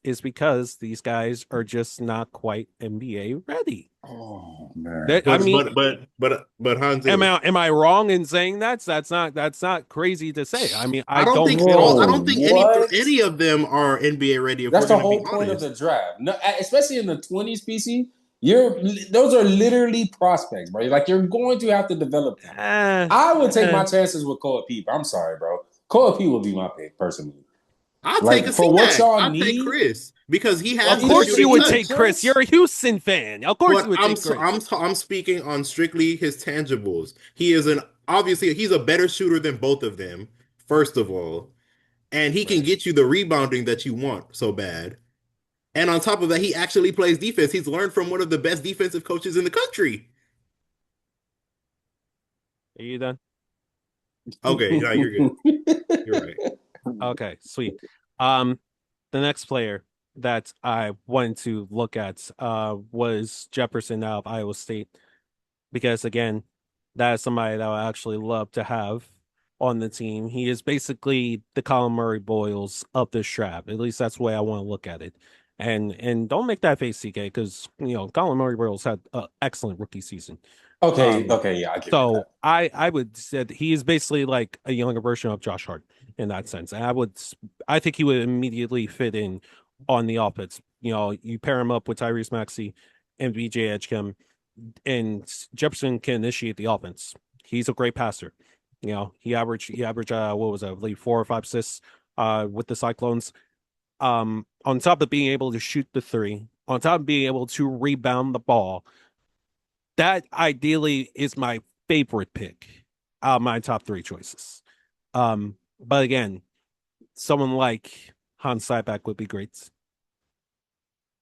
is because these guys are just not quite NBA ready. Oh man. That I because mean, but Hans is. am I wrong in saying that? That's not crazy to say. I mean, I I don't don't think feel I Whoa, don't think what? any of them are NBA ready. If That's we're the going to be whole point of honest, the draft. No, especially in the 20s, PC. Those are literally prospects, bro. Like you're going to have to develop them. eh, I would take eh. my chances with Cole Peep. I'm sorry, bro. Cole Peep would be my pick personally. I'll take Like a for what C-Mac. y'all I'll take need, Chris because he Of has the either course you shooting would C or take touch. Chris. You're Chris. a Houston fan. Of course But you would take Chris. I'm speaking on strictly his tangibles. He is an obviously he's a better shooter than both of them. First of all, and he can Right. get you the rebounding that you want so bad. And on top of that, he actually plays defense. He's learned from one of the best defensive coaches in the country. Are you done? Okay, no, you're good. You're right. Okay, sweet. The next player that I wanted to look at was Jefferson out of Iowa State because again, that is somebody that I would actually love to have on the team. He is basically the Colin Murray Boyles of this draft. At least that's the way I want to look at it. And don't make that face, CK, because Colin Murray Boyles had an excellent rookie season. Okay, yeah, I give you that. So I would say that he is basically like a younger version of Josh Hart in that sense. And I think he would immediately fit in on the offense. You pair him up with Tyrese Maxey and VJ Edgecombe, and Jefferson can initiate the offense. He's a great passer. He averaged what was that, I believe 4 or 5 assists with the Cyclones. On top of being able to shoot the three, on top of being able to rebound the ball, that ideally is my favorite pick out of my top 3 choices. But again, someone like Hans Siebeck would be great.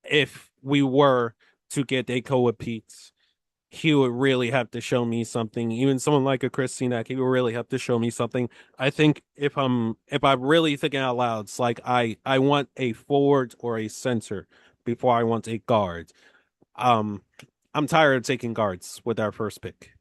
If we were to get a Pete, he would really have to show me something. Even someone like a Chris Sinak, he would really have to show me something. I think if I'm really thinking out loud, it's like I want a forward or a center before I want a guard. I'm tired of taking guards with our first pick.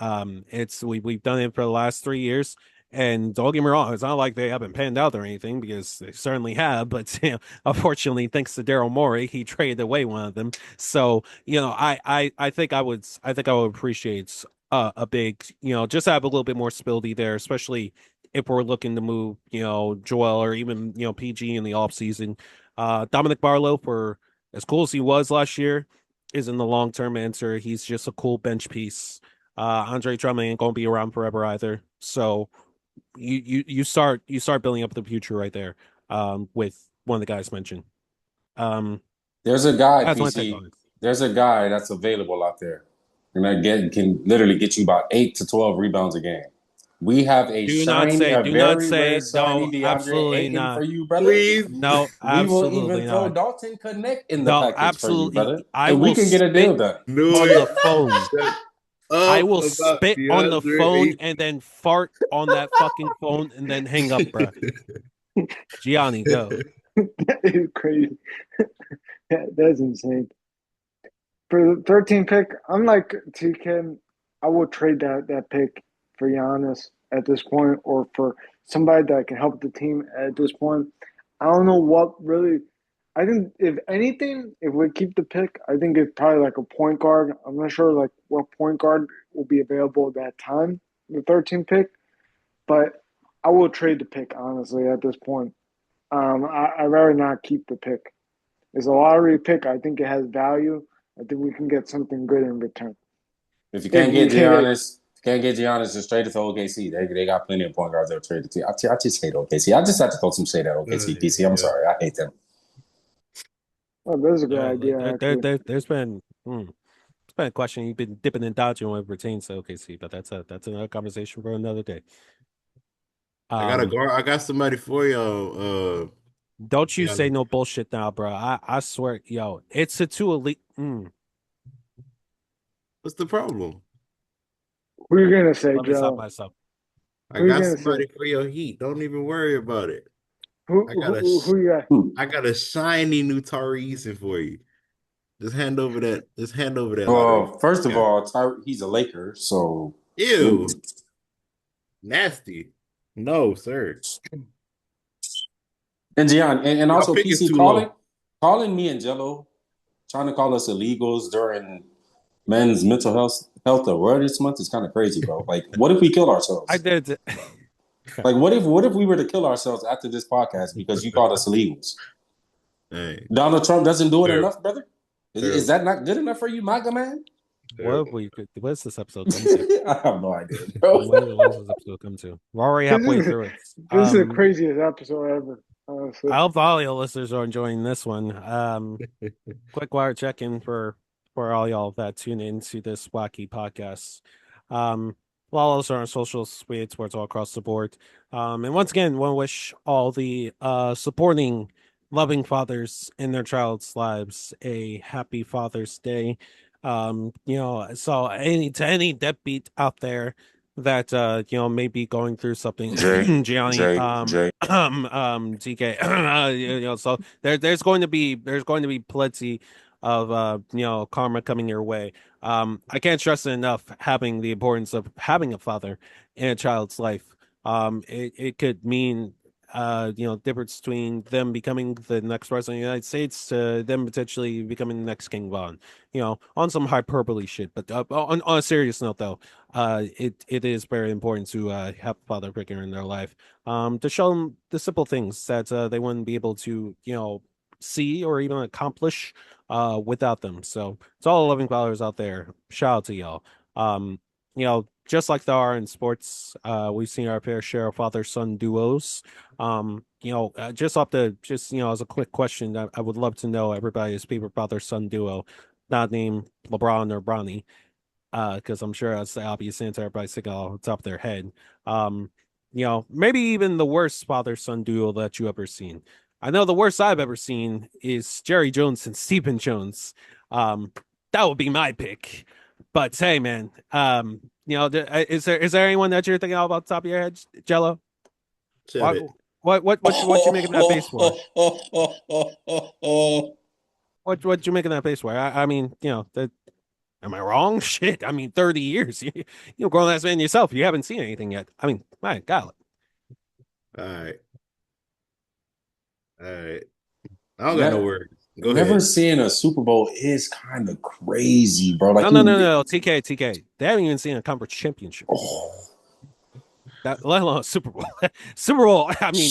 We've done it for the last 3 years, and don't get me wrong, it's not like they haven't panned out or anything because they certainly have. But unfortunately, thanks to Daryl Morey, he traded away one of them. So I think I would appreciate a big just have a little bit more stability there, especially if we're looking to move Joel or even PG in the off season. Dominic Barlow, for as cool as he was last year, isn't the long term answer. He's just a cool bench piece. Andre Drummond ain't gonna be around forever either. So you start building up the future right there. With one of the guys mentioned. There's a guy, That's my take PC. on it. There's a guy that's available out there, and that can literally get you about 8 to 12 rebounds a game. We have a Do not shiny, say, a do not very say, rare shiny no, DeAndre absolutely Ayton not. for you, brother. Please. No, We will absolutely even throw not. Dalton Connect in the No, package for you, absolutely. brother. I And we will can get a deal spit done. Knew on the it. phone. Shut I up will about spit on the DeAndre phone Ayton. and then fart on that fucking phone and then hang up, bro. Gianni, go. That is crazy. That's insane. For the 13 pick, I'm like TK. I will trade that pick for Giannis at this point, or for somebody that can help the team at this point. I don't know what really. I think if anything, if we keep the pick, I think it's probably like a point guard. I'm not sure like what point guard will be available at that time, the 13 pick, but I will trade the pick honestly at this point. I'd rather not keep the pick. It's a lottery pick. I think it has value. I think we can get something good in return. If you If can't we get can get, Giannis, just trade it to OKC. They got plenty of point guards they'll trade it to. I just hate OKC. I just have to throw some shade at OKC. PC. I'm Yeah. sorry. I hate them. oh, that's a good Yeah, idea actually. there's been it's been a question you've been dipping and dodging when it pertains to OKC, but that's another conversation for another day. I got somebody for y'all. Don't you Yeah. say no bullshit now, bro. I swear, yo, it's a two elite. What's the problem? Who are you gonna say, Let me stop Joe? myself. I Who are you got gonna say? somebody for your Heat. Don't even worry about it. Who I got who who you got? I got a shiny new Tari Eason for you. Just hand over that. Just hand over that lottery. Well, first of Yeah. all, he's a Laker, so Ew. Nasty. No, sir. and Gian and Y'all also pick is PC too low. calling me and Jello, trying to call us illegals during men's mental health awareness month is kind of crazy, bro. Like, what if we killed ourselves? I did. Like, what if we were to kill ourselves after this podcast because you called us illegals? Hey, Donald Trump doesn't do it terrible. enough, brother. Is Terrible. that not good enough for you, MAGA man? What's this episode come to? I have no idea, bro. What is this episode come to? We're already halfway through it. This is the craziest episode ever. Honestly, I hope all your listeners are enjoying this one. Quick wire check in for all y'all that tune into this wacky podcast. Follow us on our socials, We Hate Sports all across the board. And once again, want to wish all the supporting, loving fathers in their child's lives a happy Father's Day. So any deadbeat out there that may be going through something, Gianni, Jay. TK, so there's going to be plenty of karma coming your way. I can't stress it enough having the importance of having a father in a child's life. It could mean difference between them becoming the next president of the United States to them potentially becoming the next King Von. On some hyperbole shit, but on a serious note though, it is very important to have a father figure in their life, to show them the simple things that they wouldn't be able to see or even accomplish without them. So to all the loving fathers out there, shout out to y'all. Just like there are in sports, we've seen our fair share of father-son duos. Just as a quick question, I would love to know everybody's favorite father-son duo, not named LeBron or Bronny, because I'm sure that's the obvious answer everybody's thinking off the top of their head. Maybe even the worst father-son duo that you ever seen. I know the worst I've ever seen is Jerry Jones and Stephen Jones. That would be my pick. But hey, man, is there anyone that you're thinking of off the top of your head, Jello? Shut it. What you making that face for? What you making that face for? I mean, am I wrong? Shit, I mean, 30 years. Grown ass man yourself. You haven't seen anything yet. I mean, my God. All right. I don't got no words. Go Never ahead. seeing a Super Bowl is kind of crazy, bro. Like No. TK. They haven't even seen a conference championship. Oh. Let alone a Super Bowl. Super Bowl. I mean,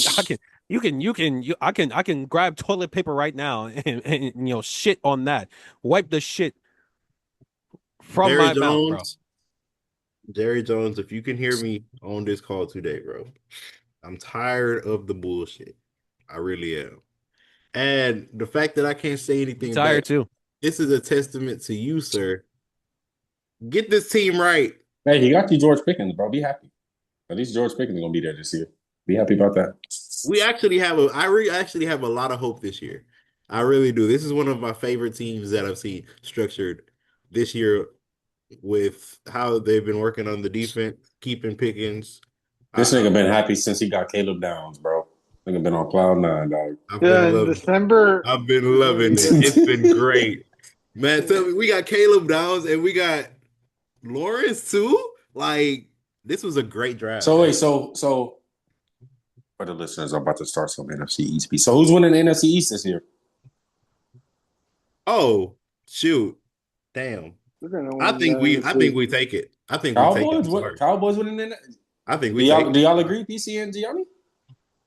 I can grab toilet paper right now and shit on that. Wipe the shit from Jerry my mouth, bro. Jerry Jones, if you can hear me on this call today, bro, I'm tired of the bullshit. I really am. And the fact that I can't say anything Tired back, too. this is a testament to you, sir. Get this team right. Hey, he got you George Pickens, bro. Be happy. At least George Pickens gonna be there this year. Be happy about that. Actually have a lot of hope this year. I really do. This is one of my favorite teams that I've seen structured this year with how they've been working on the defense, keeping Pickens. This I, nigga been happy since he got Caleb Downs, bro. Nigga been on cloud nine, dog. I've Yeah, been in loving. December I've been is gonna loving be it. good. It's been great, man. Tell me, we got Caleb Downs and we got Lawrence too. Like this was a great draft. So wait, so for the listeners, I'm about to start some NFC East piece. So who's winning the NFC East this year? Oh shoot, damn. We're gonna I win think the I NFC. think we take it. I think we take it. Cowboys? I'm What sorry. Cowboys winning the I think Do we take y'all it. agree, PC and Gianni?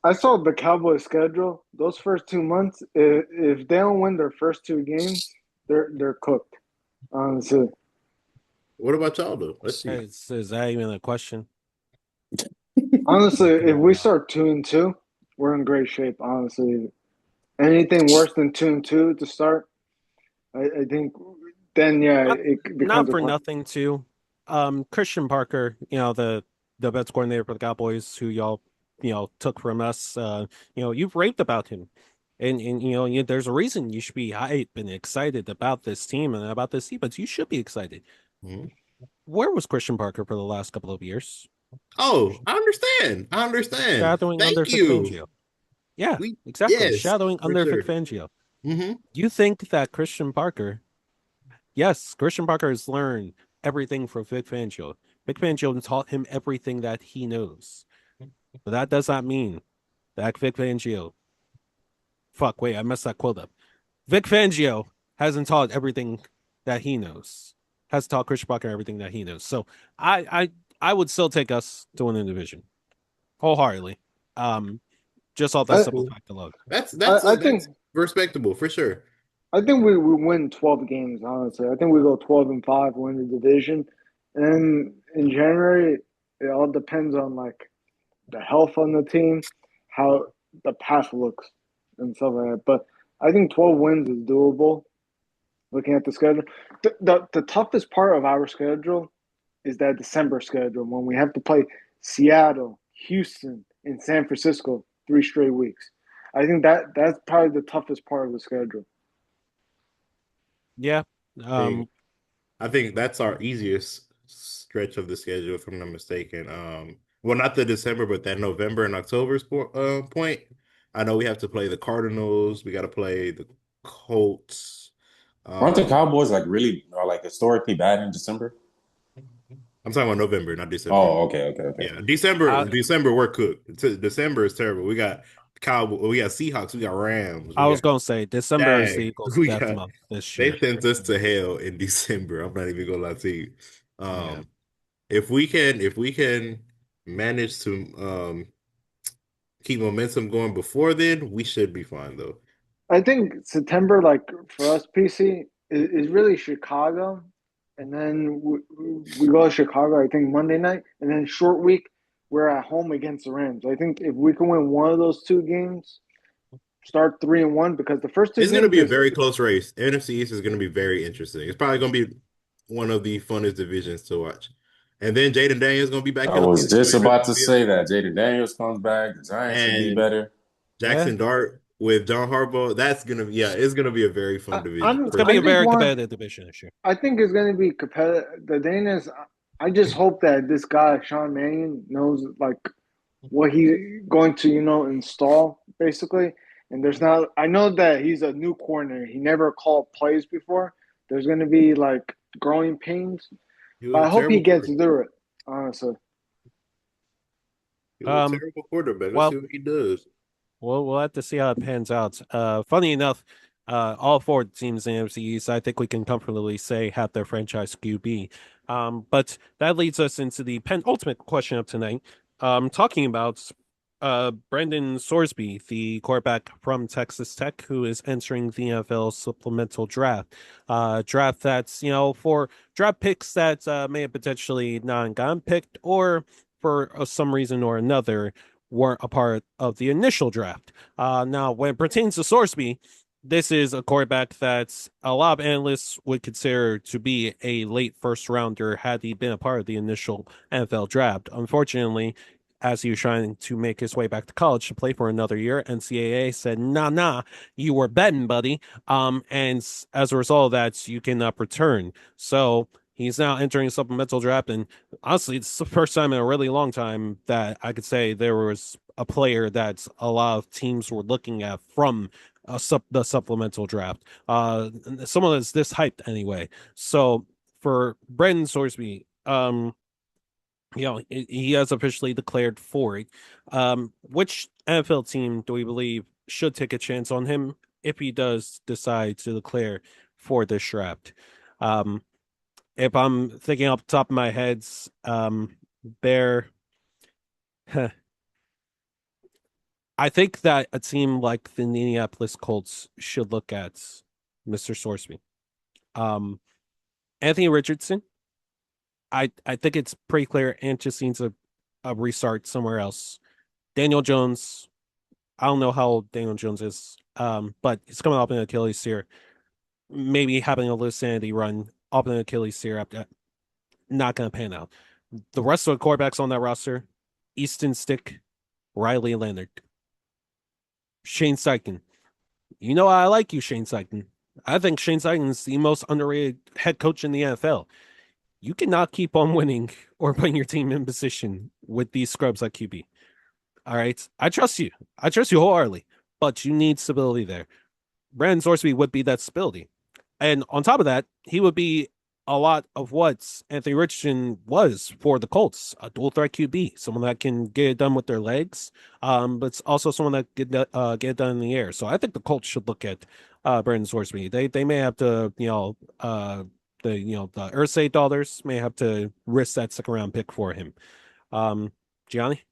I saw the Cowboys schedule. Those first 2 months, if they don't win their first two games, they're cooked. Honestly, What about y'all though? Let's see. Is that even a question? if we start 2-2, we're in great shape. Honestly, anything worse than 2-2 to start, I think then it becomes Not a for question. nothing too. Christian Parker, the best coordinator for the Cowboys, who y'all took from us. You've raved about him, and there's a reason you should be hyped and excited about this team and about this defense. You should be excited. Mm-hmm. Where was Christian Parker for the last couple of years? Oh, I understand. I understand. Shadowing under Thank Vic you. Fangio. Yeah, exactly. Yes, Shadowing for under sure. Vic Fangio. Mm-hmm. You think that Christian Parker has learned everything from Vic Fangio. Vic Fangio taught him everything that he knows. But that does not mean that Vic Fangio. Fuck, wait, I messed that quote up. Vic Fangio hasn't taught everything that he knows. Has taught Christian Parker everything that he knows. So I would still take us to win the division. Wholeheartedly. Just off that simple fact alone. That's I think respectable for sure. I think we win 12 games. Honestly, I think we go 12-5, win the division, and in January it all depends on like the health on the team, how the path looks, and stuff like that. But I think 12 wins is doable. Looking at the schedule, the toughest part of our schedule is that December schedule when we have to play Seattle, Houston, and San Francisco 3 straight weeks. I think that's probably the toughest part of the schedule. Yeah. I think that's our easiest stretch of the schedule, if I'm not mistaken. Well, not the December, but that November and October point. I know we have to play the Cardinals. We got to play the Colts. Aren't the Cowboys like really like historically bad in December? I'm talking about November, not December. Oh, okay. Yeah, December we're cooked. December is terrible. We got Cowboys, we got Seahawks, we got Rams. I was gonna say December is the Eagles' death month this year. They sent us to hell in December. I'm not even gonna lie to you. If we can manage to keep momentum going before then, we should be fine though. I think September, like for us, PC is really Chicago, and then we go to Chicago. I think Monday night, and then short week we're at home against the Rams. I think if we can win one of those two games, start 3-1 because the first two It's games going to be a very close race. NFC East is going to be very interesting. It's probably going to be one of the funnest divisions to watch. And then Jaden Daniels is going to be back. I was just about to say that Jaden Daniels comes back. The Giants will be better. Jackson Dart with John Harbaugh. That's going to be it's going to be a very fun division. It's going to be a very competitive division this year. I think it's going to be competitive. The thing is, I just hope that this guy Sean Mannion knows like what he's going to install basically. And there's not. I know that he's a new coordinator. He never called plays before. There's going to be like growing pains. But I hope he gets through it, honestly. He's a terrible quarterback. Let's see what he does. Well, we'll have to see how it pans out. Funny enough, all four teams in the NFC East, I think we can comfortably say, have their franchise QB. But that leads us into the penultimate question of tonight. Talking about Brandon Sorsby, the quarterback from Texas Tech, who is entering the NFL supplemental draft. Draft that's, for draft picks that may have potentially not gotten picked or for some reason or another weren't a part of the initial draft. Now, when it pertains to Sorsby, this is a quarterback that a lot of analysts would consider to be a late first rounder had he been a part of the initial NFL draft. Unfortunately, as he was trying to make his way back to college to play for another year, NCAA said, nah, you were betting, buddy. And as a result of that, you cannot return. So he's now entering a supplemental draft. And honestly, it's the first time in a really long time that I could say there was a player that a lot of teams were looking at from the supplemental draft. Someone that's this hyped anyway. So for Brendan Sorsby, he has officially declared for it. Which NFL team do we believe should take a chance on him if he does decide to declare for this draft? Um, if I'm thinking off the top of my head, there, I think that a team like the Indianapolis Colts should look at Mr. Sorsby. Anthony Richardson, I think it's pretty clear and just needs a restart somewhere else. Daniel Jones, I don't know how old Daniel Jones is, but he's coming off an Achilles tear. Maybe having a loose sanity run off an Achilles tear after not going to pan out. The rest of the quarterbacks on that roster, Easton Stick, Riley Leonard, Shane Steichen. You know I like you, Shane Steichen. I think Shane Steichen is the most underrated head coach in the NFL. You cannot keep on winning or putting your team in position with these scrubs like QB. All right. I trust you. I trust you wholeheartedly, but you need stability there. Brandon Sorsby would be that stability. And on top of that, he would be a lot of what Anthony Richardson was for the Colts, a dual threat QB, someone that can get it done with their legs, but it's also someone that can get it done in the air. So I think the Colts should look at Brandon Sorsby. They may have to, the Ursay dollars may have to risk that second round pick for him. Gianni?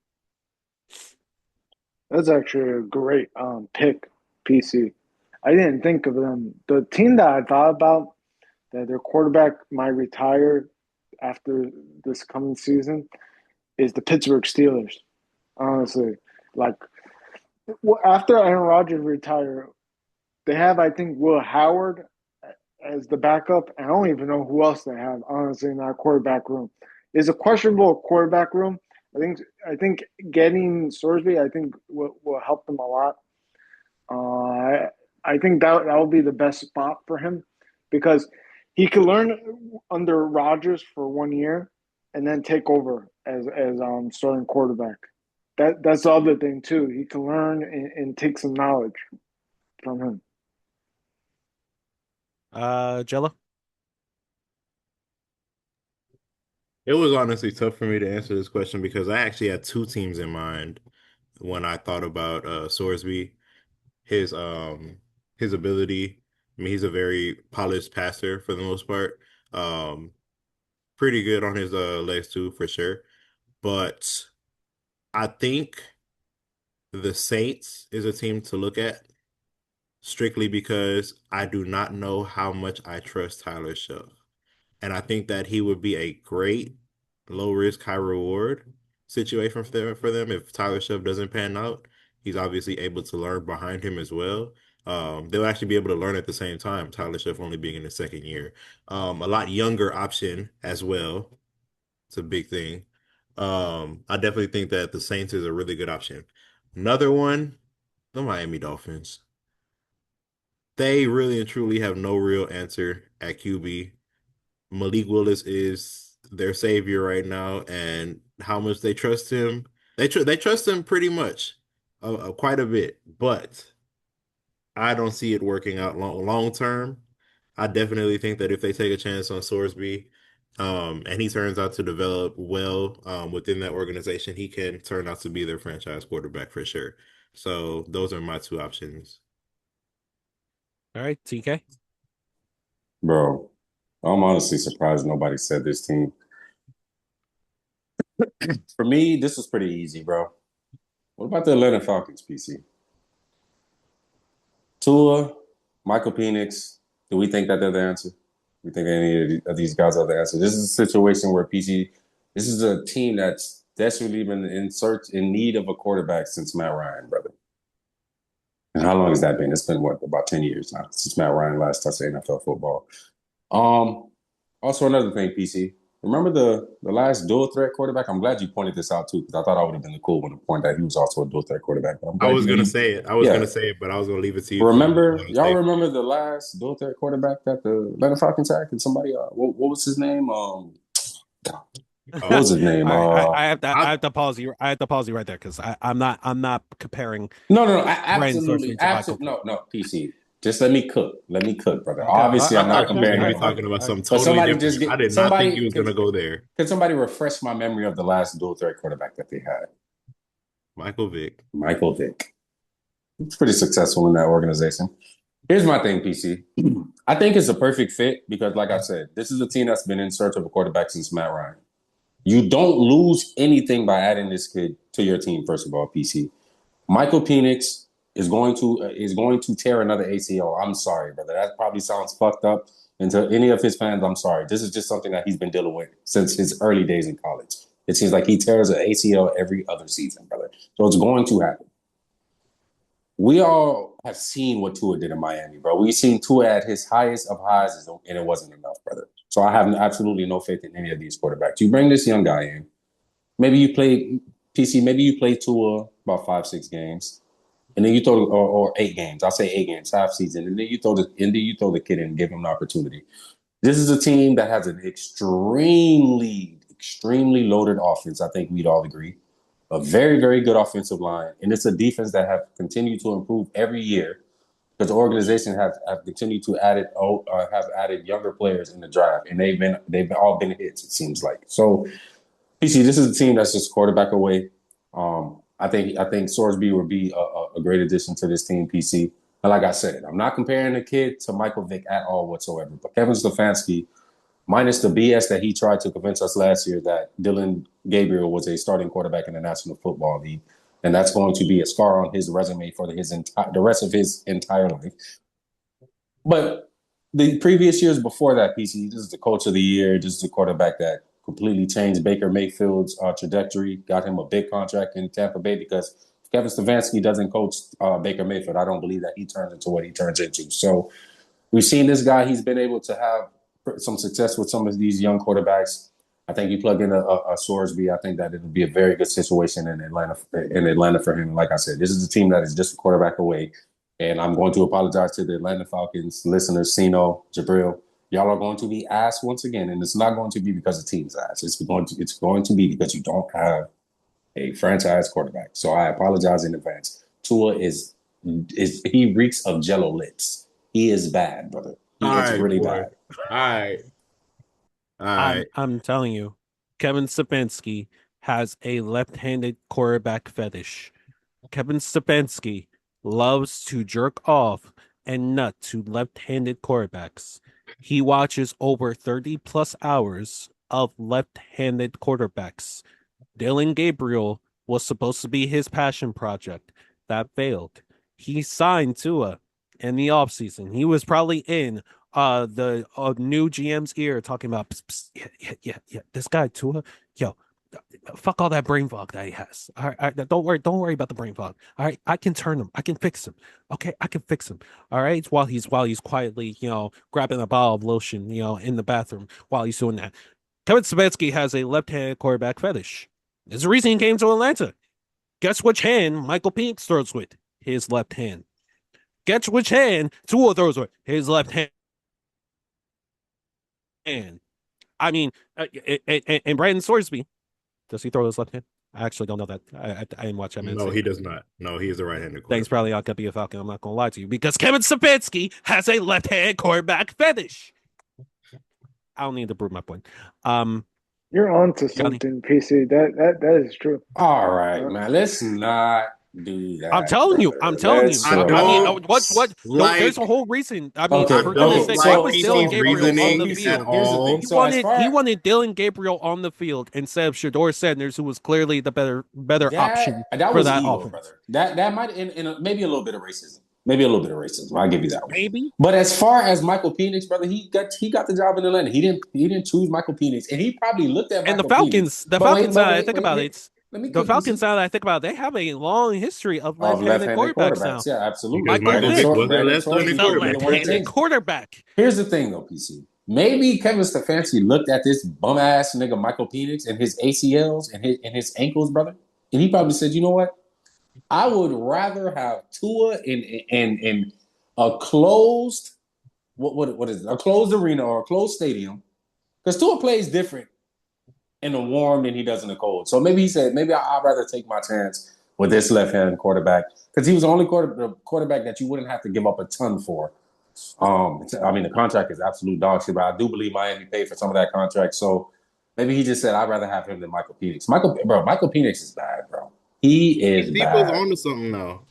That's actually a great pick, PC. I didn't think of them. The team that I thought about that their quarterback might retire after this coming season is the Pittsburgh Steelers. Honestly, like after Aaron Rodgers retire, they have I think Will Howard as the backup. I don't even know who else they have. Honestly, in that quarterback room, it's a questionable quarterback room. I think getting Sorsby I think will help them a lot. I think that will be the best spot for him because he could learn under Rodgers for 1 year and then take over as starting quarterback. That's the other thing too. He can learn and take some knowledge from him. Jello? It was honestly tough for me to answer this question because I actually had two teams in mind when I thought about Sorsby. His his ability. I mean, he's a very polished passer for the most part. Um, Pretty good on his legs too, for sure. But I think the Saints is a team to look at strictly because I do not know how much I trust Tyler Shuff. And I think that he would be a great low risk, high reward situation for them if Tyler Shuff doesn't pan out. He's obviously able to learn behind him as well. They'll actually be able to learn at the same time, Tyler Shuff only being in his second year. A lot younger option as well. It's a big thing. I definitely think that the Saints is a really good option. Another one, the Miami Dolphins. They really and truly have no real answer at QB. Malik Willis is their savior right now, and how much they trust him. They trust him pretty much, quite a bit. But I don't see it working out long term. I definitely think that if they take a chance on Sorsby, and he turns out to develop well within that organization, he can turn out to be their franchise quarterback for sure. So those are my two options. All right, TK? Bro, I'm honestly surprised nobody said this team. For me, this was pretty easy, bro. What about the Atlanta Falcons, PC? Tua, Michael Penix, do we think that they're the answer? We think any of these guys are the answer? This is a situation where PC, this is a team that's desperately been in need of a quarterback since Matt Ryan, brother. And how long has that been? It's been what, about 10 years now since Matt Ryan last touched NFL football. Also another thing, PC. Remember the last dual threat quarterback? I'm glad you pointed this out too, because I thought I would have been the cool one to point that he was also a dual threat quarterback. But I'm I glad was you gonna know. say it. I was gonna say it, but I was gonna leave it to you. Y'all remember the last dual threat quarterback that the Atlanta Falcons had? Can somebody what was his name? What was his name? I have to pause you. I have to pause you right there because I'm not comparing. No, Brandon Sorsby absolutely, to Michael no, PC. Just let me cook, brother. Okay. Obviously, I'm not thought you were comparing gonna be him. talking about something But totally somebody different. just get I did not think you was gonna go there. Can somebody refresh my memory of the last dual threat quarterback that they had? Michael Vick. Michael Vick. It's pretty successful in that organization. Here's my thing, PC. I think it's a perfect fit because, like I said, this is a team that's been in search of a quarterback since Matt Ryan. You don't lose anything by adding this kid to your team. First of all, PC. Michael Penix is going to tear another ACL. I'm sorry, brother. That probably sounds fucked up. And to any of his fans, I'm sorry. This is just something that he's been dealing with since his early days in college. It seems like he tears an ACL every other season, brother. So it's going to happen. We all have seen what Tua did in Miami, bro. We've seen Tua at his highest of highs, and it wasn't enough, brother. So I have absolutely no faith in any of these quarterbacks. You bring this young guy in. Maybe you play PC. Maybe you play Tua about 5-6 games, and then you throw or 8 games. I'll say 8 games, half season, and then you throw the kid in and give him an opportunity. This is a team that has an extremely loaded offense. I think we'd all agree. A very, very good offensive line. And it's a defense that have continued to improve every year because the organization have continued to have added younger players in the draft. And they've all been hits, it seems like. So PC, this is a team that's just quarterback away. I think Sorsby would be a great addition to this team, PC. And like I said, I'm not comparing the kid to Michael Vick at all whatsoever. But Kevin Stefanski, minus the BS that he tried to convince us last year that Dylan Gabriel was a starting quarterback in the National Football League, and that's going to be a scar on his resume for the rest of his entire life. But the previous years before that, PC, this is the coach of the year. This is the quarterback that completely changed Baker Mayfield's trajectory, got him a big contract in Tampa Bay because if Kevin Stefanski doesn't coach Baker Mayfield, I don't believe that he turns into what he turns into. So we've seen this guy. He's been able to have some success with some of these young quarterbacks. I think you plug in a Sorsby. I think that it'll be a very good situation in Atlanta for him. Like I said, this is a team that is just a quarterback away. And I'm going to apologize to the Atlanta Falcons listeners, Sino, Jabril. Y'all are going to be asked once again, and it's not going to be because the team's ass. It's going to be because you don't have a franchise quarterback. So I apologize in advance. Tua he reeks of Jello lips. He is bad, brother. He is really bad. All right. I'm telling you, Kevin Stefanski has a left-handed quarterback fetish. Kevin Stefanski loves to jerk off and nut to left-handed quarterbacks. He watches over 30 plus hours of left-handed quarterbacks. Dylan Gabriel was supposed to be his passion project. That failed. He signed Tua in the offseason. He was probably in the new GM's ear talking about yeah, this guy Tua, yo, fuck all that brain fog that he has. All right, don't worry about the brain fog. All right, I can turn him. I can fix him. Okay, I can fix him. All right, while he's quietly, grabbing a bottle of lotion, in the bathroom while he's doing that. Kevin Stefanski has a left-handed quarterback fetish. There's a reason he came to Atlanta. Guess which hand Michael Penix throws with? His left hand. Guess which hand Tua throws with? His left hand. I mean, and Brandon Sorsby, does he throw his left hand? I actually don't know that. I didn't watch that. No, he does not. No, he is a right-handed quarterback. Thanks, probably. I'll be a Falcon. I'm not going to lie to you because Kevin Stefanski has a left-hand quarterback fetish. I don't need to prove my point. You're on to something, PC. That is true. All right, man. Let's not do that. I'm telling you. I mean, what? There's a whole reason. I mean, Okay, for goodness sake, why was Dylan Gabriel on the field? He wanted Dylan Gabriel on the field instead of Shedeur Sanders, who was clearly the better option for that offense. Brother. That might maybe a little bit of racism. Maybe a little bit of racism. I'll give you that one. Maybe. But as far as Michael Penix, brother, he got the job in Atlanta. He didn't choose Michael Penix, and he probably looked at and Michael the Falcons. Penix. The Falcons. Think about it. The Falcons, now that I think about it, they have a long history of left-handed quarterbacks now. Yeah, absolutely. Because Michael Vick was their left-handed left-handed quarterback. Here's the thing, though, PC. Maybe Kevin Stefanski looked at this bum-ass nigga Michael Penix and his ACLs and his ankles, brother, and he probably said, you know what? I would rather have Tua in a closed what is it? A closed arena or a closed stadium, because Tua plays different in the warm than he does in the cold. So maybe he said, maybe I'd rather take my chance with this left-handed quarterback, because he was the only quarterback that you wouldn't have to give up a ton for. I mean, the contract is absolute dog shit, but I do believe Miami paid for some of that contract. So maybe he just said, I'd rather have him than Michael Penix. Michael Penix is bad, bro. He is bad. People's on to something now,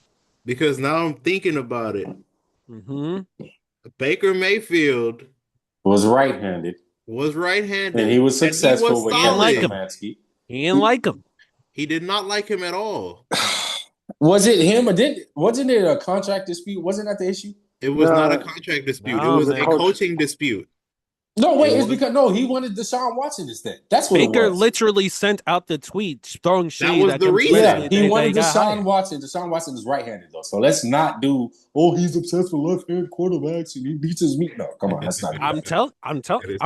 because now I'm thinking about it. Baker Mayfield was right-handed. And he was successful with Kevin Stefanski. He didn't like him. He did not like him at all. Was it him, or wasn't it a contract dispute? Wasn't that the issue? It was not a contract dispute. It was a coaching dispute. No, wait, it's because he wanted Deshaun Watson instead. That's what Baker it was. literally sent out the tweet throwing shade. That was the reason. Yeah, he wanted Deshaun Watson. Deshaun Watson is right-handed though, so let's not do. Oh, he's obsessed with left-handed quarterbacks and he beats his meat. No, come on, that's not. I'm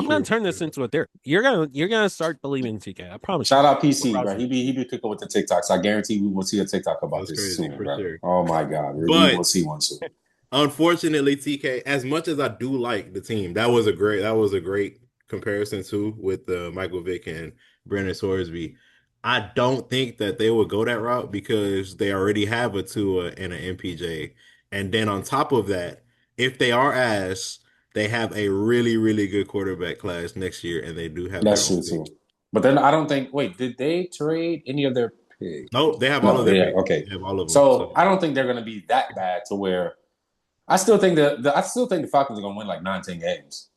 gonna turn this into a theory. You're gonna start believing TK. I promise. Shout out PC, bro. He be cooking with the TikToks. I guarantee we will see a TikTok about this soon, bro. Sure. Oh my god, we will see one soon. Unfortunately, TK, as much as I do like the team, that was a great comparison too with Michael Vick and Brandon Sorsby. I don't think that they would go that route, because they already have a Tua and an MPJ, and then on top of that, if they are they have a really, really good quarterback class next year, and they do have that's true too. But then I don't think. Wait, did they trade any of their picks? No, they have all of their picks. Okay, they have all of them. So I don't think they're going to be that bad to where. I still think the Falcons are going to win like 9-10 games.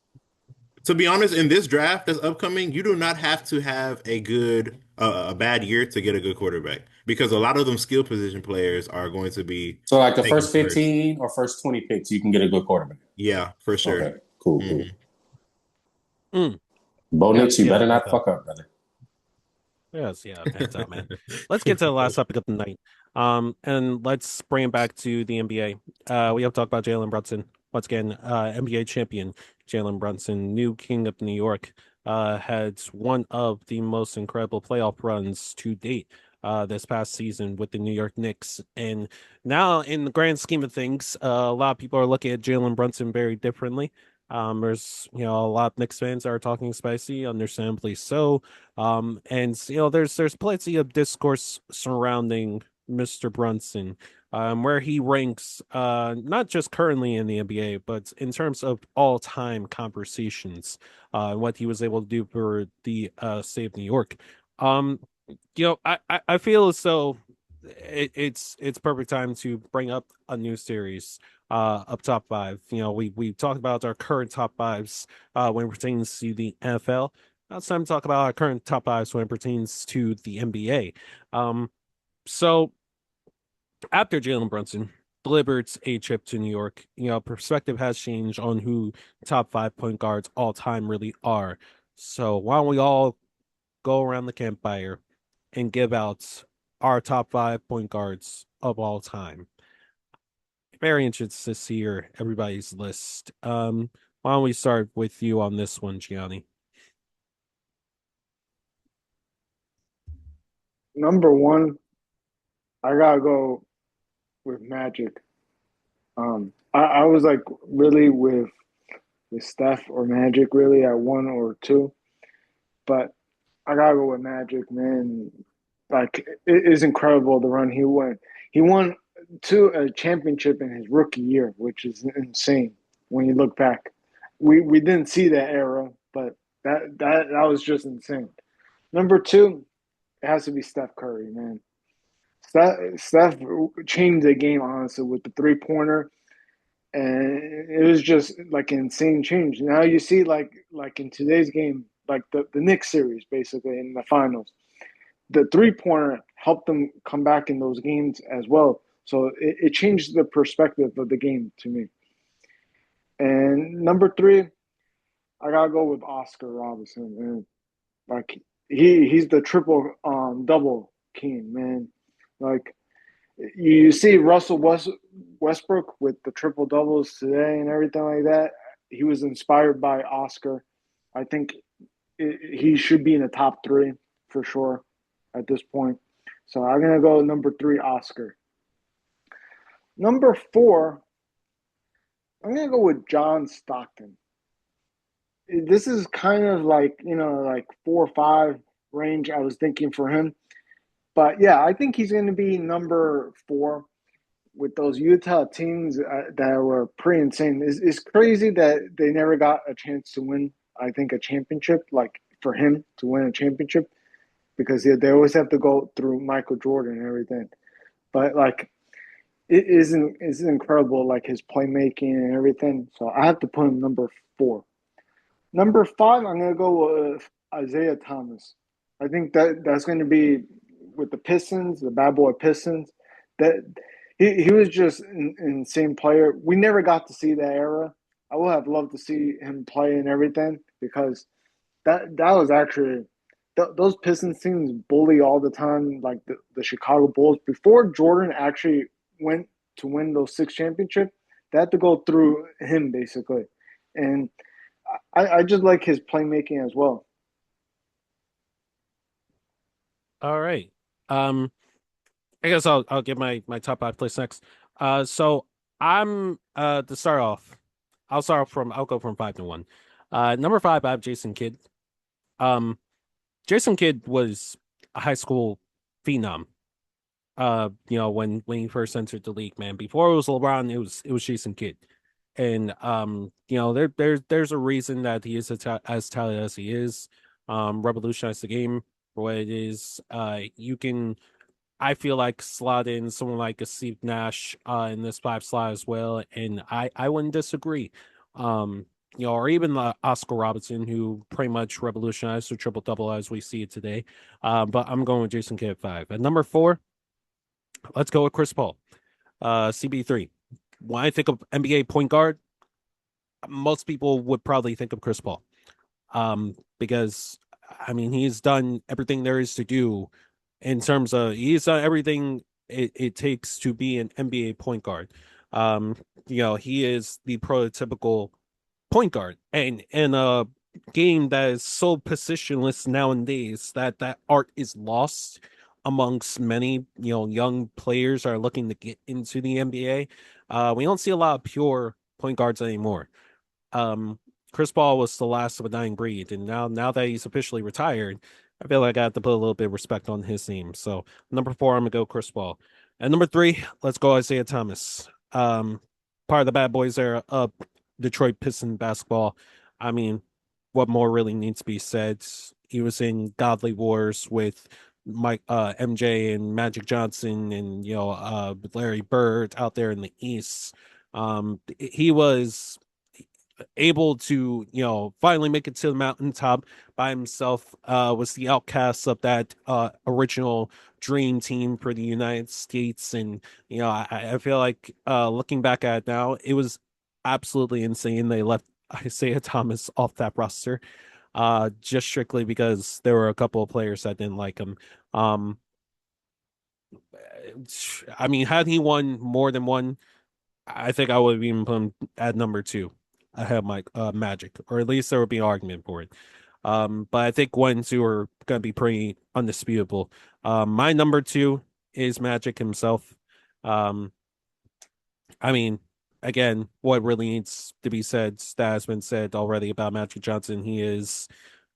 To be honest, in this draft that's upcoming, you do not have to have a bad year to get a good quarterback, because a lot of them skill position players are going to be. So like the first 15 or first 20 picks, you can get a good quarterback. Yeah, for sure. Okay, cool. Bo Nix, you better not fuck up, brother. Yes, hands out, man. Let's get to the last topic of the night. And let's bring it back to the NBA. We have to talk about Jalen Brunson. Once again, NBA champion Jalen Brunson, new king of New York, had one of the most incredible playoff runs to date this past season with the New York Knicks. And now, in the grand scheme of things, a lot of people are looking at Jalen Brunson very differently. There's a lot of Knicks fans are talking spicy, understandably so. And there's plenty of discourse surrounding Mr. Brunson, where he ranks, not just currently in the NBA, but in terms of all-time conversations, what he was able to do for the state of New York. I feel as though it's perfect time to bring up a new series, up top five. We talked about our current top fives when it pertains to the NFL. Now it's time to talk about our current top fives when it pertains to the NBA. So after Jalen Brunson delivered a trip to New York, perspective has changed on who top 5 point guards all time really are. So why don't we all go around the campfire and give out our top 5 point guards of all time? Very interested to see everybody's list. Why don't we start with you on this one, Gianni? Number one, I gotta go with Magic. I was like really with Steph or Magic really at 1 or 2, but I gotta go with Magic, man. Like, it is incredible the run he went. He won a championship in his rookie year, which is insane when you look back. We didn't see that era, but that was just insane. Number 2, it has to be Steph Curry, man. Steph changed the game, honestly, with the 3-pointer, and it was just like an insane change. Now you see, like in today's game, like the Knicks series, basically in the finals, the 3-pointer helped them come back in those games as well. So it changed the perspective of the game to me. And number 3, I gotta go with Oscar Robertson, man. Like he's the triple double king, man. Like you see Russell Westbrook with the triple doubles today and everything like that. He was inspired by Oscar. I think he should be in the top 3 for sure at this point. So I'm gonna go number 3, Oscar. Number 4, I'm gonna go with John Stockton. This is kind of like, like 4 or 5 range I was thinking for him. But yeah, I think he's going to be number 4 with those Utah teams that were pretty insane. It's crazy that they never got a chance to win, I think, a championship, like for him to win a championship, because they always have to go through Michael Jordan and everything. But like, it's incredible, like his playmaking and everything. So I have to put him number 4. Number 5, I'm going to go with Isaiah Thomas. I think that's going to be with the Pistons, the bad boy Pistons. That he was just an insane player. We never got to see that era. I would have loved to see him play and everything, because that was actually those Pistons teams bully all the time, like the Chicago Bulls. Before Jordan actually went to win those 6 championships, they had to go through him basically, and I just like his playmaking as well. All right. I guess I'll give my top 5 place next. So I'm to start off, I'll go from 5 to 1. Number 5, I have Jason Kidd. Jason Kidd was a high school phenom. When he first entered the league, man. Before it was LeBron, it was Jason Kidd. And there's a reason that he is as talented as he is. Revolutionized the game for what it is. You can, I feel like, slot in someone like a Steve Nash in this 5 slot as well, and I wouldn't disagree. Or even Oscar Robertson, who pretty much revolutionized the triple double as we see it today. But I'm going with Jason Kidd at 5. At number 4, let's go with Chris Paul, CB3. When I think of NBA point guard, most people would probably think of Chris Paul, because I mean he's done everything there is to do in terms of he's done everything it takes to be an NBA point guard. He is the prototypical point guard, and in a game that is so positionless nowadays that art is lost amongst many young players are looking to get into the NBA. We don't see a lot of pure point guards anymore. Chris Paul was the last of a dying breed, and now that he's officially retired, I feel like I have to put a little bit of respect on his name. So number 4, I'm gonna go Chris Paul. And number 3, let's go Isaiah Thomas. Part of the bad boys era of Detroit Pistons basketball. I mean, what more really needs to be said? He was in godly wars with MJ and Magic Johnson and Larry Bird out there in the East. He was able to finally make it to the mountaintop by himself. Was the outcast of that original dream team for the United States, and I feel like looking back at it now, it was absolutely insane they left Isaiah Thomas off that roster, just strictly because there were a couple of players that didn't like him. I mean, had he won more than one, I think I would have even put him at number 2 ahead of my Magic, or at least there would be an argument for it. But I think 1 and 2 are going to be pretty undisputable. My number 2 is Magic himself. I mean, again, what really needs to be said, that has been said already about Magic Johnson. He is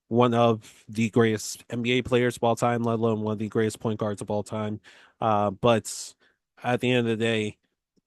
one of the greatest NBA players of all time, let alone one of the greatest point guards of all time. But at the end of the day,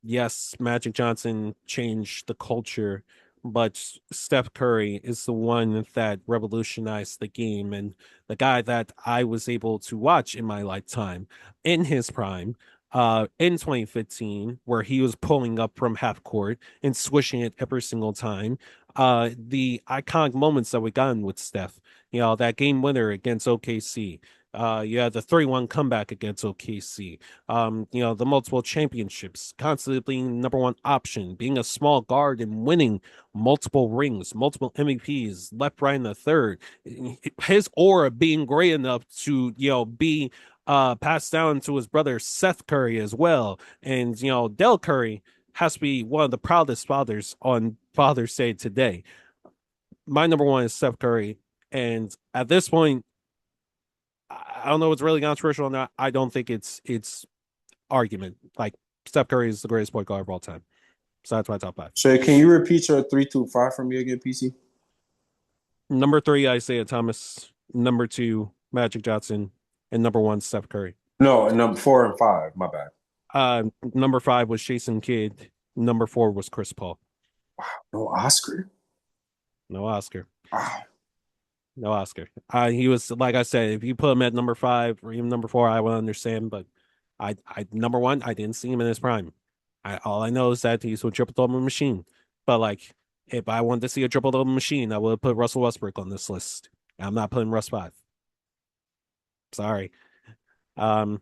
yes, Magic Johnson changed the culture, but Steph Curry is the one that revolutionized the game, and the guy that I was able to watch in my lifetime in his prime. In 2015, where he was pulling up from half court and swishing it every single time. The iconic moments that we gotten with Steph, that game winner against OKC. You had the 3-1 comeback against OKC. The multiple championships, constantly being number 1 option, being a small guard and winning multiple rings, multiple MVPs, left, right, and the third. His aura being great enough to, be passed down to his brother Seth Curry as well. And Del Curry has to be one of the proudest fathers on Father's Day today. My number one is Seth Curry, and at this point, I don't know what's really controversial or not. I don't think it's argument. Like Steph Curry is the greatest point guard of all time. So that's my top 5. Shay, can you repeat your 3-2-5 for me again, PC? Number 3, Isaiah Thomas. Number 2, Magic Johnson, and number 1, Steph Curry. No, number 4 and 5. My bad. Number 5 was Jason Kidd. Number 4 was Chris Paul. Wow, no Oscar. No Oscar. Wow. No Oscar. He was, like I said, if you put him at number 5 or even number 4, I would understand. But I number 1, I didn't see him in his prime. All I know is that he's a triple double machine. But like, if I wanted to see a triple double machine, I would have put Russell Westbrook on this list. I'm not putting Russ 5. Sorry. Jello.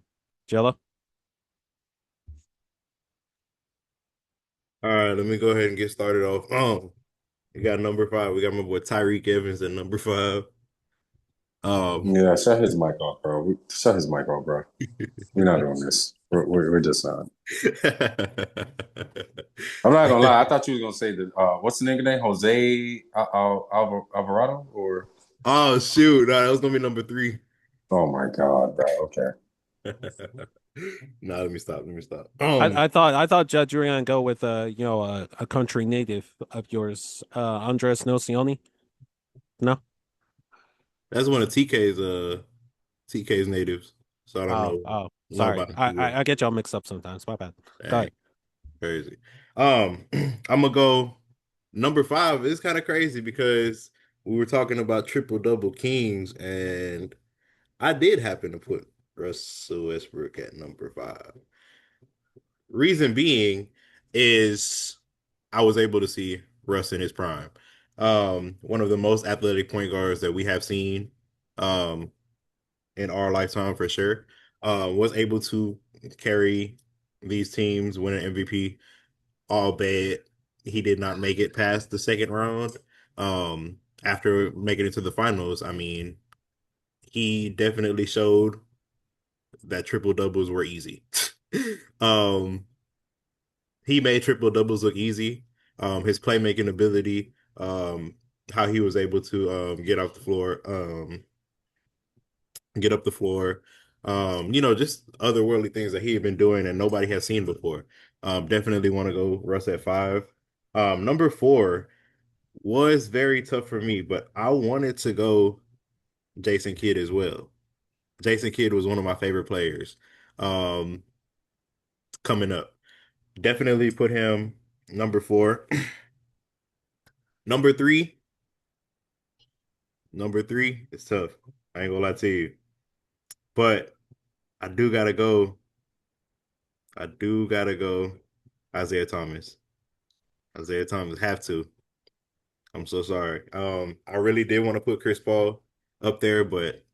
All right, let me go ahead and get started off. We got number 5. We got my boy Tyreek Evans at number 5. Yeah, shut his mic off, bro. Shut his mic off, bro. We're not doing this. We're just not. I'm not gonna lie. I thought you was gonna say that. What's the name? Jose Alvarado or? Oh shoot! No, that was gonna be number 3. Oh my god, bro. Okay. No, let me stop. I thought Judge you were gonna go with a country native of yours, Andres Nocioni. No, that's one of TK's natives. So I don't know. Oh, sorry. I get y'all mixed up sometimes. My bad. Go ahead. Crazy. I'm gonna go number 5. It's kind of crazy because we were talking about triple double kings, and I did happen to put Russell Westbrook at number 5. Reason being is I was able to see Russ in his prime. One of the most athletic point guards that we have seen in our lifetime for sure. Was able to carry these teams, win an MVP, albeit he did not make it past the second round. After making it to the finals, I mean, he definitely showed that triple doubles were easy. He made triple doubles look easy. His playmaking ability, how he was able to get off the floor, get up the floor, just otherworldly things that he had been doing and nobody has seen before. Definitely want to go Russ at 5. Number 4 was very tough for me, but I wanted to go Jason Kidd as well. Jason Kidd was one of my favorite players coming up. Definitely put him number 4. Number 3 is tough. I ain't gonna lie to you. But I do gotta go Isaiah Thomas. Isaiah Thomas have to. I'm so sorry. I really did want to put Chris Paul up there, but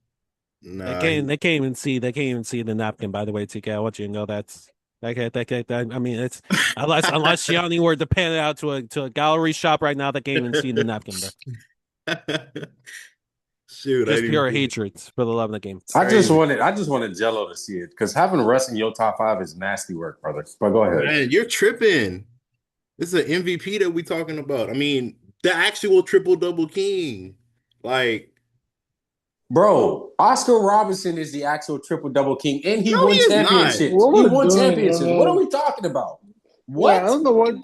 nah. They can't even see the napkin, by the way, TK. I want you to know that. I mean, it's unless Gianni were to pan it out to a gallery shop right now, they can't even see the napkin, bro. Shoot, just pure hatred for the love of the game. I just wanted Jello to see it because having Russ in your top 5 is nasty work, brother. But go ahead. Man, you're tripping. This is an MVP that we're talking about. I mean, the actual triple double king. Like, bro, Oscar Robertson is the actual triple double king, and he won championships. He won championships. What are we talking about? What? Yeah, I don't know what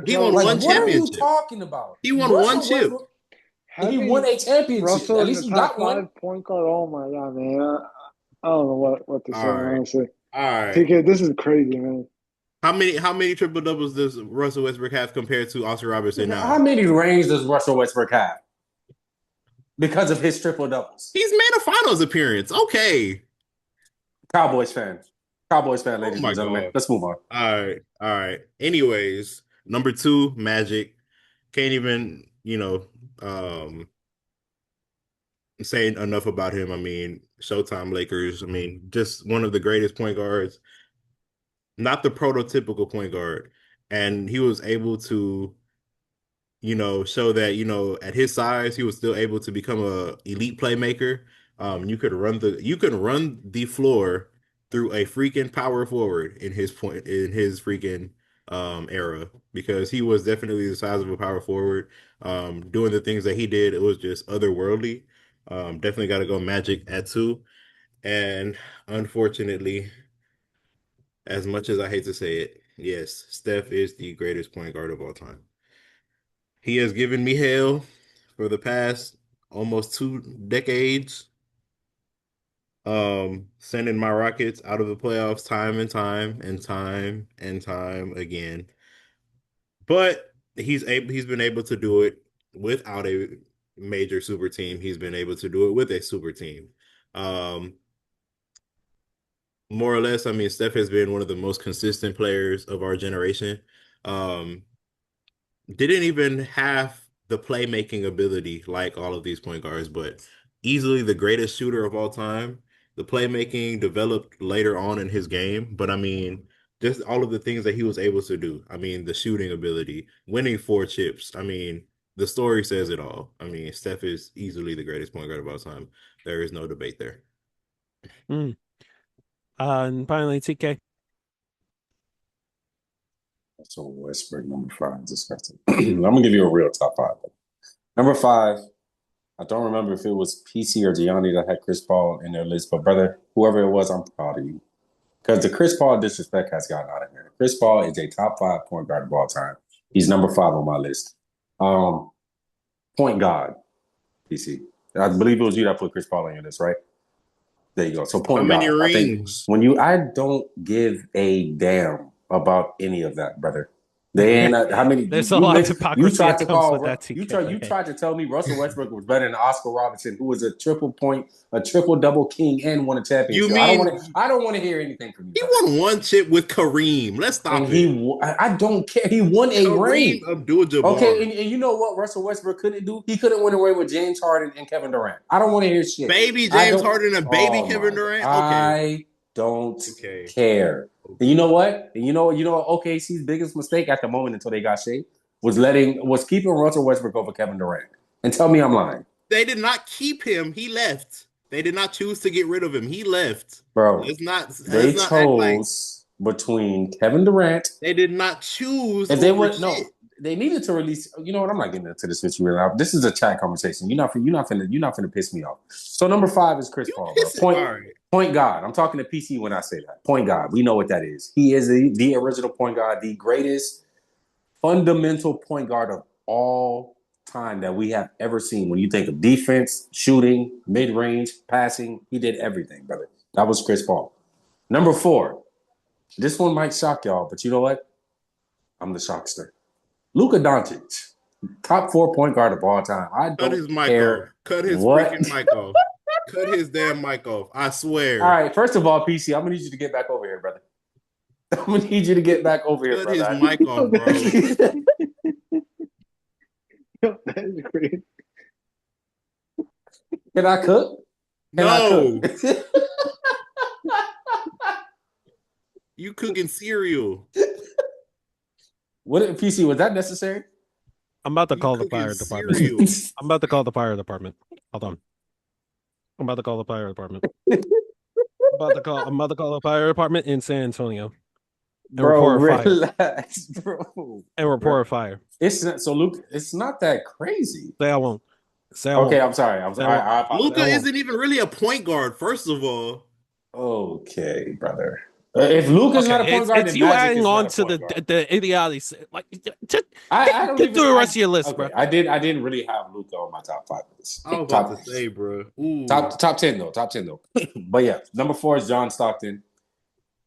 he won one championship. What are you talking about? He won one chip. He won a championship. Russell At least he got one. Point guard. Oh my god, man! I don't know what to say. Honestly, all right. TK, this is crazy, man. How many triple doubles does Russell Westbrook have compared to Oscar Robertson now? How many rings does Russell Westbrook have? Because of his triple doubles. He's made a finals appearance. Okay. Cowboys fan, ladies and gentlemen. God. Let's move on. All right. Anyways, number 2, Magic. Can't even, say enough about him. I mean, Showtime Lakers. I mean, just one of the greatest point guards. Not the prototypical point guard. And he was able to, show that, at his size, he was still able to become a elite playmaker. You could run the floor threw a freaking power forward in his freaking era, because he was definitely the size of a power forward. Doing the things that he did, it was just otherworldly. Definitely got to go Magic at 2. And unfortunately, as much as I hate to say it, yes, Steph is the greatest point guard of all time. He has given me hell for the past almost 2 decades, sending my Rockets out of the playoffs time and time and time and time again. But he's been able to do it without a major super team. He's been able to do it with a super team. Um, More or less, I mean, Steph has been one of the most consistent players of our generation. Um, didn't even have the playmaking ability like all of these point guards, but easily the greatest shooter of all time. The playmaking developed later on in his game, but I mean, just all of the things that he was able to do. I mean, the shooting ability, winning 4 chips. I mean, the story says it all. I mean, Steph is easily the greatest point guard of all time. There is no debate there. Mm. And finally, TK. So Westbrook, number 5, disgusting. I'm gonna give you a real top 5. Number 5, I don't remember if it was PC or Gianni that had Chris Paul in their list, but brother, whoever it was, I'm proud of you. Because the Chris Paul disrespect has gotten out of here. Chris Paul is a top 5 point guard of all time. He's number 5 on my list. Point guard, PC. I believe it was you that put Chris Paul in your list, right? There you go. So point How many guard. rings? I don't give a damn about any of that, brother. They ain't how many. There's a lot of hypocrisy that comes with that, TK. You tried to tell me Russell Westbrook was better than Oscar Robertson, who was a triple double king and won a championship. You mean I don't want to hear anything from you. he won 1 chip with Kareem? Let's stop And it. I don't care. He won a ring. Kareem Abdul-Jabbar. Okay, and you know what Russell Westbrook couldn't do? He couldn't win away with James Harden and Kevin Durant. I don't want to hear shit. Baby James Harden and baby Kevin Durant. Okay. I don't care. And you know what? And you know OKC's biggest mistake at the moment until they got Shea was keeping Russell Westbrook over Kevin Durant. And tell me I'm lying. They did not keep him. He left. They did not choose to get rid of him. He left. Bro, they chose between Kevin Durant. They did not choose. If they would they needed to release. You know what? I'm not getting into this with you right now. This is a chat conversation. You're not finna piss me off. So number 5 is Chris Paul. Point guard. I'm talking to PC when I say that. Point guard. We know what that is. He is the original point guard, the greatest fundamental point guard of all time that we have ever seen. When you think of defense, shooting, mid-range, passing, he did everything, brother. That was Chris Paul. Number 4. This one might shock y'all, but you know what? I'm the shockster. Luka Doncic, top 4 point guard of all time. I don't Cut his mic care off. Cut his freaking mic off. Cut his damn mic off. I swear. All right, first of all, PC, I'm gonna need you to get back over here, brother. I'm gonna need you to get back over here, brother. Cut his mic off, bro. That is great. Can I cook? No. You cooking cereal. What PC, was that necessary? I'm about to call the fire department. I'm about to call the fire department. Hold on. I'm about to call the fire department. I'm about to call the fire department in San Antonio. And relax, bro. And report a fire. It's not, so Luke, it's not that crazy. Say I won't. Okay, I'm sorry. Luka isn't even really a point guard, first of all. Okay, brother. If Luka's not a point guard, it's you adding on to the idiotic. Like, I don't get through the rest of your list, bro. I didn't really have Luka on my top 5 list. I was about to say, bro. Ooh. Top 10 though. But yeah, number 4 is John Stockton.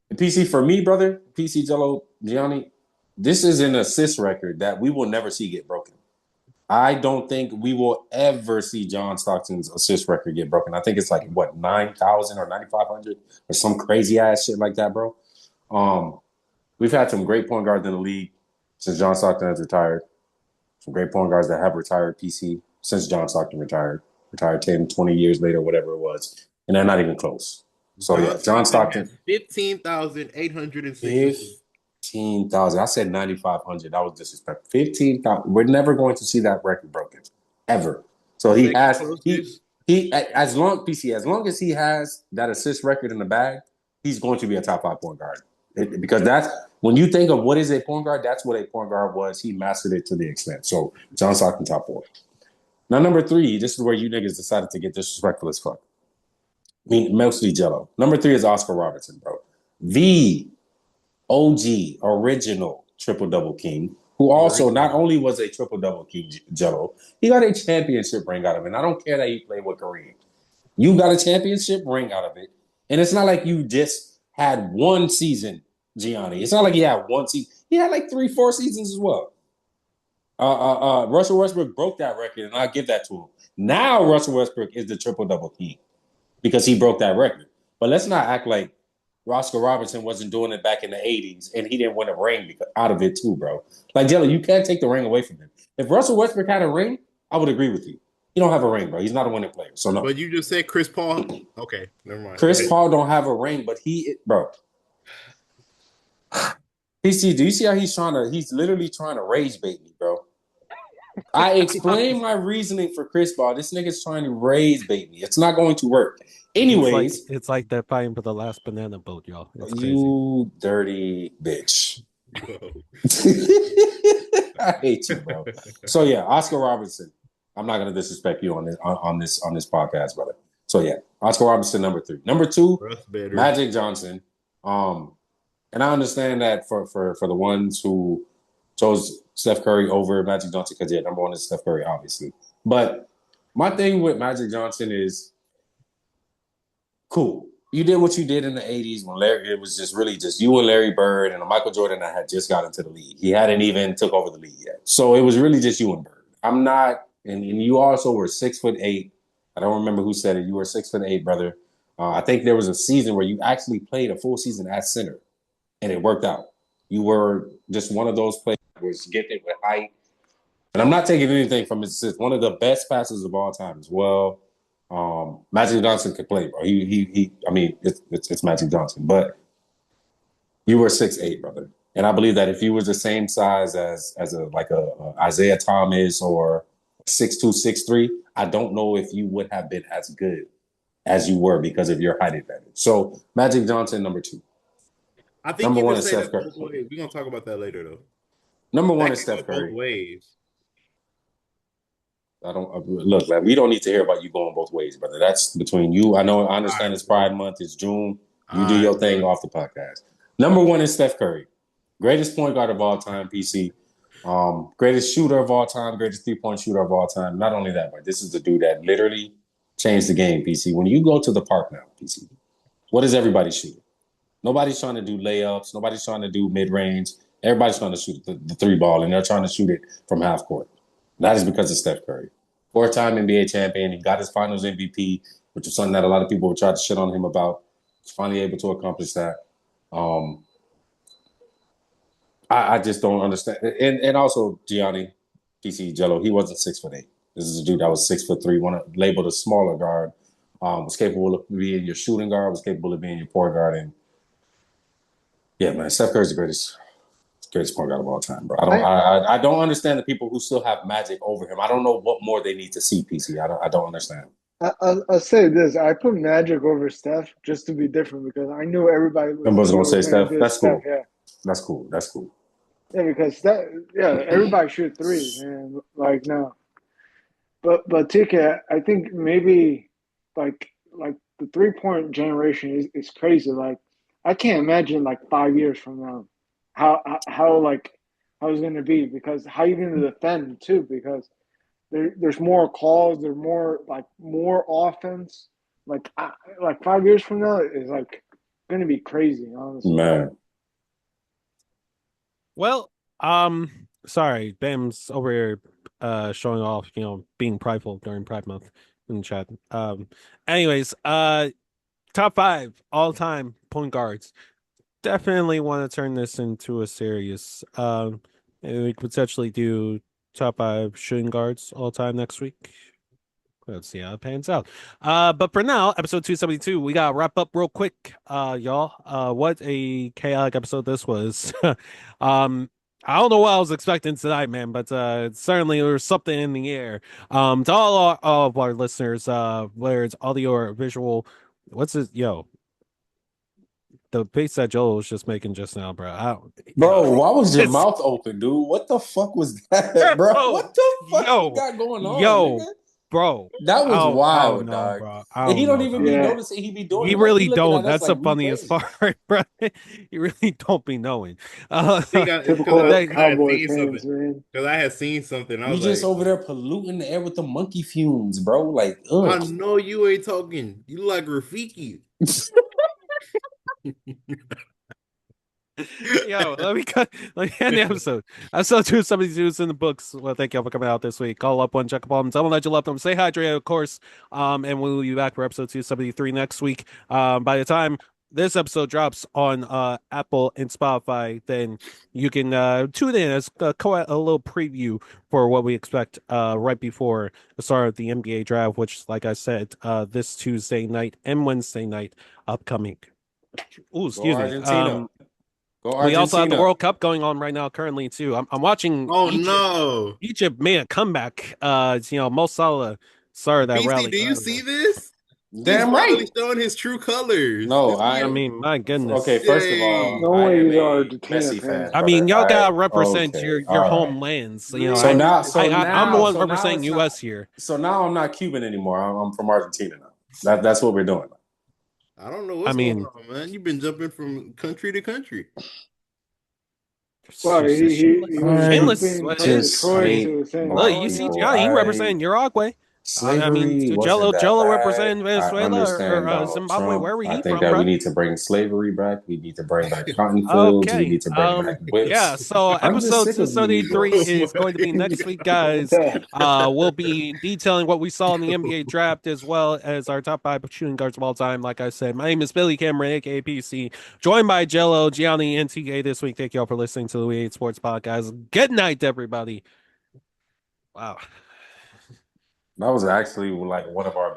And PC for me, brother. PC Jello Gianni. This is an assist record that we will never see get broken. I don't think we will ever see John Stockton's assist record get broken. I think it's like, 9,000 or 9,500 or some crazy ass shit like that, bro. We've had some great point guards in the league since John Stockton has retired. Some great point guards that have retired, PC, since John Stockton retired 10, 20 years later, whatever it was. And they're not even close. So, yeah, John Stockton. 15,860. 15,000. I said 9,500. That was disrespectful. 15,000. We're never going to see that record broken ever. So he has as long as he has that assist record in the bag, he's going to be a top 5 point guard. Because that's when you think of what is a point guard, that's what a point guard was. He mastered it to the extent. So John Stockton, top 4. Now, number 3, this is where you niggas decided to get disrespectful as fuck. I mean, mostly Jello. Number 3 is Oscar Robertson, bro. The OG, original triple-double king, who also not only was a triple-double king, Jello, he got a championship ring out of it. And I don't care that he played with Kareem. You got a championship ring out of it. And it's not like you just had one season, Gianni. It's not like he had one season. He had like 3-4 seasons as well. Russell Westbrook broke that record, and I'll give that to him. Now Russell Westbrook is the triple-double king because he broke that record. But let's not act like Oscar Robertson wasn't doing it back in the 80s, and he didn't win a ring out of it too, bro. Like, Jelly, you can't take the ring away from him. If Russell Westbrook had a ring, I would agree with you. He don't have a ring, bro. He's not a winning player. So no. But you just said Chris Paul. Okay, never mind. Chris Paul don't have a ring, but bro. PC, do you see how he's literally trying to rage bait me, bro? I explained my reasoning for Chris Paul. This nigga's trying to rage bait me. It's not going to work. Anyways. It's like they're fighting for the last banana boat, y'all. It's you crazy. Dirty bitch. I hate you, bro. So yeah, Oscar Robertson. I'm not gonna disrespect you on this podcast, brother. So yeah, Oscar Robertson, number 3. Number 2, Magic Johnson. And I understand that for the ones who chose Steph Curry over Magic Johnson, because number 1 is Steph Curry, obviously. But my thing with Magic Johnson is cool. You did what you did in the 80s when it was just really just you and Larry Bird and Michael Jordan that had just got into the league. He hadn't even took over the league yet. So it was really just you and Bird. I'm not, and you also were 6'8". I don't remember who said it. You were 6'8", brother. I think there was a season where you actually played a full season at center, and it worked out. You were just one of those players who was gifted with height. And I'm not taking anything from his assist. One of the best passers of all time as well. Magic Johnson could play, bro. I mean, it's Magic Johnson, but you were 6'8", brother. And I believe that if you was the same size as a Isaiah Thomas or 6'2", 6'3", I don't know if you would have been as good as you were because of your height advantage. So Magic Johnson, number 2. I think number 1 is Steph Curry. We're gonna talk about that later, though. Number 1 is Steph Curry. Both ways. I don't look. Like, we don't need to hear about you going both ways, brother. That's between you. I understand it's Pride Month. It's June. You do your thing off the podcast. Number 1 is Steph Curry, greatest point guard of all time. PC, greatest shooter of all time, greatest 3-point shooter of all time. Not only that, but this is the dude that literally changed the game. PC, when you go to the park now, PC, what is everybody shooting? Nobody's trying to do layups. Nobody's trying to do mid-range. Everybody's trying to shoot the 3 ball, and they're trying to shoot it from half court. That is because of Steph Curry. 4-time NBA champion. He got his finals MVP, which was something that a lot of people would try to shit on him about. He's finally able to accomplish that. I just don't understand. And also, Gianni, PC Jello, he wasn't 6'8". This is a dude that was 6'3", labeled a smaller guard, was capable of being your shooting guard, was capable of being your point guard. And yeah, man, Steph Curry's the greatest point guard of all time, bro. I don't understand the people who still have Magic over him. I don't know what more they need to see, PC. I don't understand. I'll say this: I put Magic over Steph just to be different because I knew everybody was gonna say Steph. That's cool. Yeah. That's cool. Yeah, because everybody shoot threes, man. Like no, but TK, I think maybe like the 3-point generation is crazy. Like I can't imagine like 5 years from now how it's going to be, because how you going to defend too, because there's more calls, there's more offense. Like 5 years from now is like going to be crazy, honestly. Man. Well, sorry, Bam's over here showing off, being prideful during Pride Month in the chat. Anyways, top 5 all-time point guards. Definitely want to turn this into a series. And we could potentially do top 5 shooting guards all time next week. Let's see how it pans out. But for now, episode 272, we gotta wrap up real quick, y'all. What a chaotic episode this was. I don't know what I was expecting tonight, man, but certainly there was something in the air. To all of our listeners, whether it's audio or visual, what's this? Yo, the face that Joel was just making just now, bro. Bro, why was your mouth open, dude? What the fuck was that, bro? What the fuck you got going on, nigga? Bro, that was wild, know, dog. bro. And he don't even be Yeah. noticing he be doing He it. really he looking don't. at us That's the we funniest crazy. part, bro. He really don't be knowing. Typical Cowboy fans, man. Because I had seen something. I You was just like, over there polluting the air with the monkey fumes, bro. Like, I ugh. know you ain't talking. You like Rafiki. Yo, let me end the episode. Episode 272 is in the books. Well, thank y'all for coming out this week. Call up one, check up on them. Tell them that you love them. Stay hydrated, of course. And we'll be back for episode 273 next week. By the time this episode drops on Apple and Spotify, then you can tune in as a little preview for what we expect right before the start of the NBA draft, which, like I said, this Tuesday night and Wednesday night upcoming. Oh, excuse me. Argentina. Go Argentina. We also have the World Cup going on right now currently too. I'm watching Egypt made a comeback. Mo Salah started that rally. Do you see this? Damn He's right. showing his true colors. No, I mean, my goodness. Okay, first of all, No I way am he's a Argentina Messi fan. fan. I mean, y'all gotta represent okay, your all right. homelands. So now, I'm the one representing U.S. here. So now I'm not Cuban anymore. I'm from Argentina now. That's what we're doing. I don't know what's going on, man. You've been jumping from country to country. Well, he was Shameless. jumping from Detroit to San Look, you see, Gianni, he representing Uruguay. Slavery Jello bad. representing Venezuela or Zimbabwe, Trump. wherever I he think from, that bro. we need to bring slavery back. We need to bring back cotton fields. Okay. We need to bring back whips. Yeah, so episode 273 is going to be next week, guys. We'll be detailing what we saw in the NBA draft as well as our top 5 shooting guards of all time. Like I said, my name is Billy Cameron, aka PC, joined by Jello, Gianni, and TK this week. Thank you all for listening to the We Hate Sports podcast. Good night, everybody. Wow. That was actually like one of our best.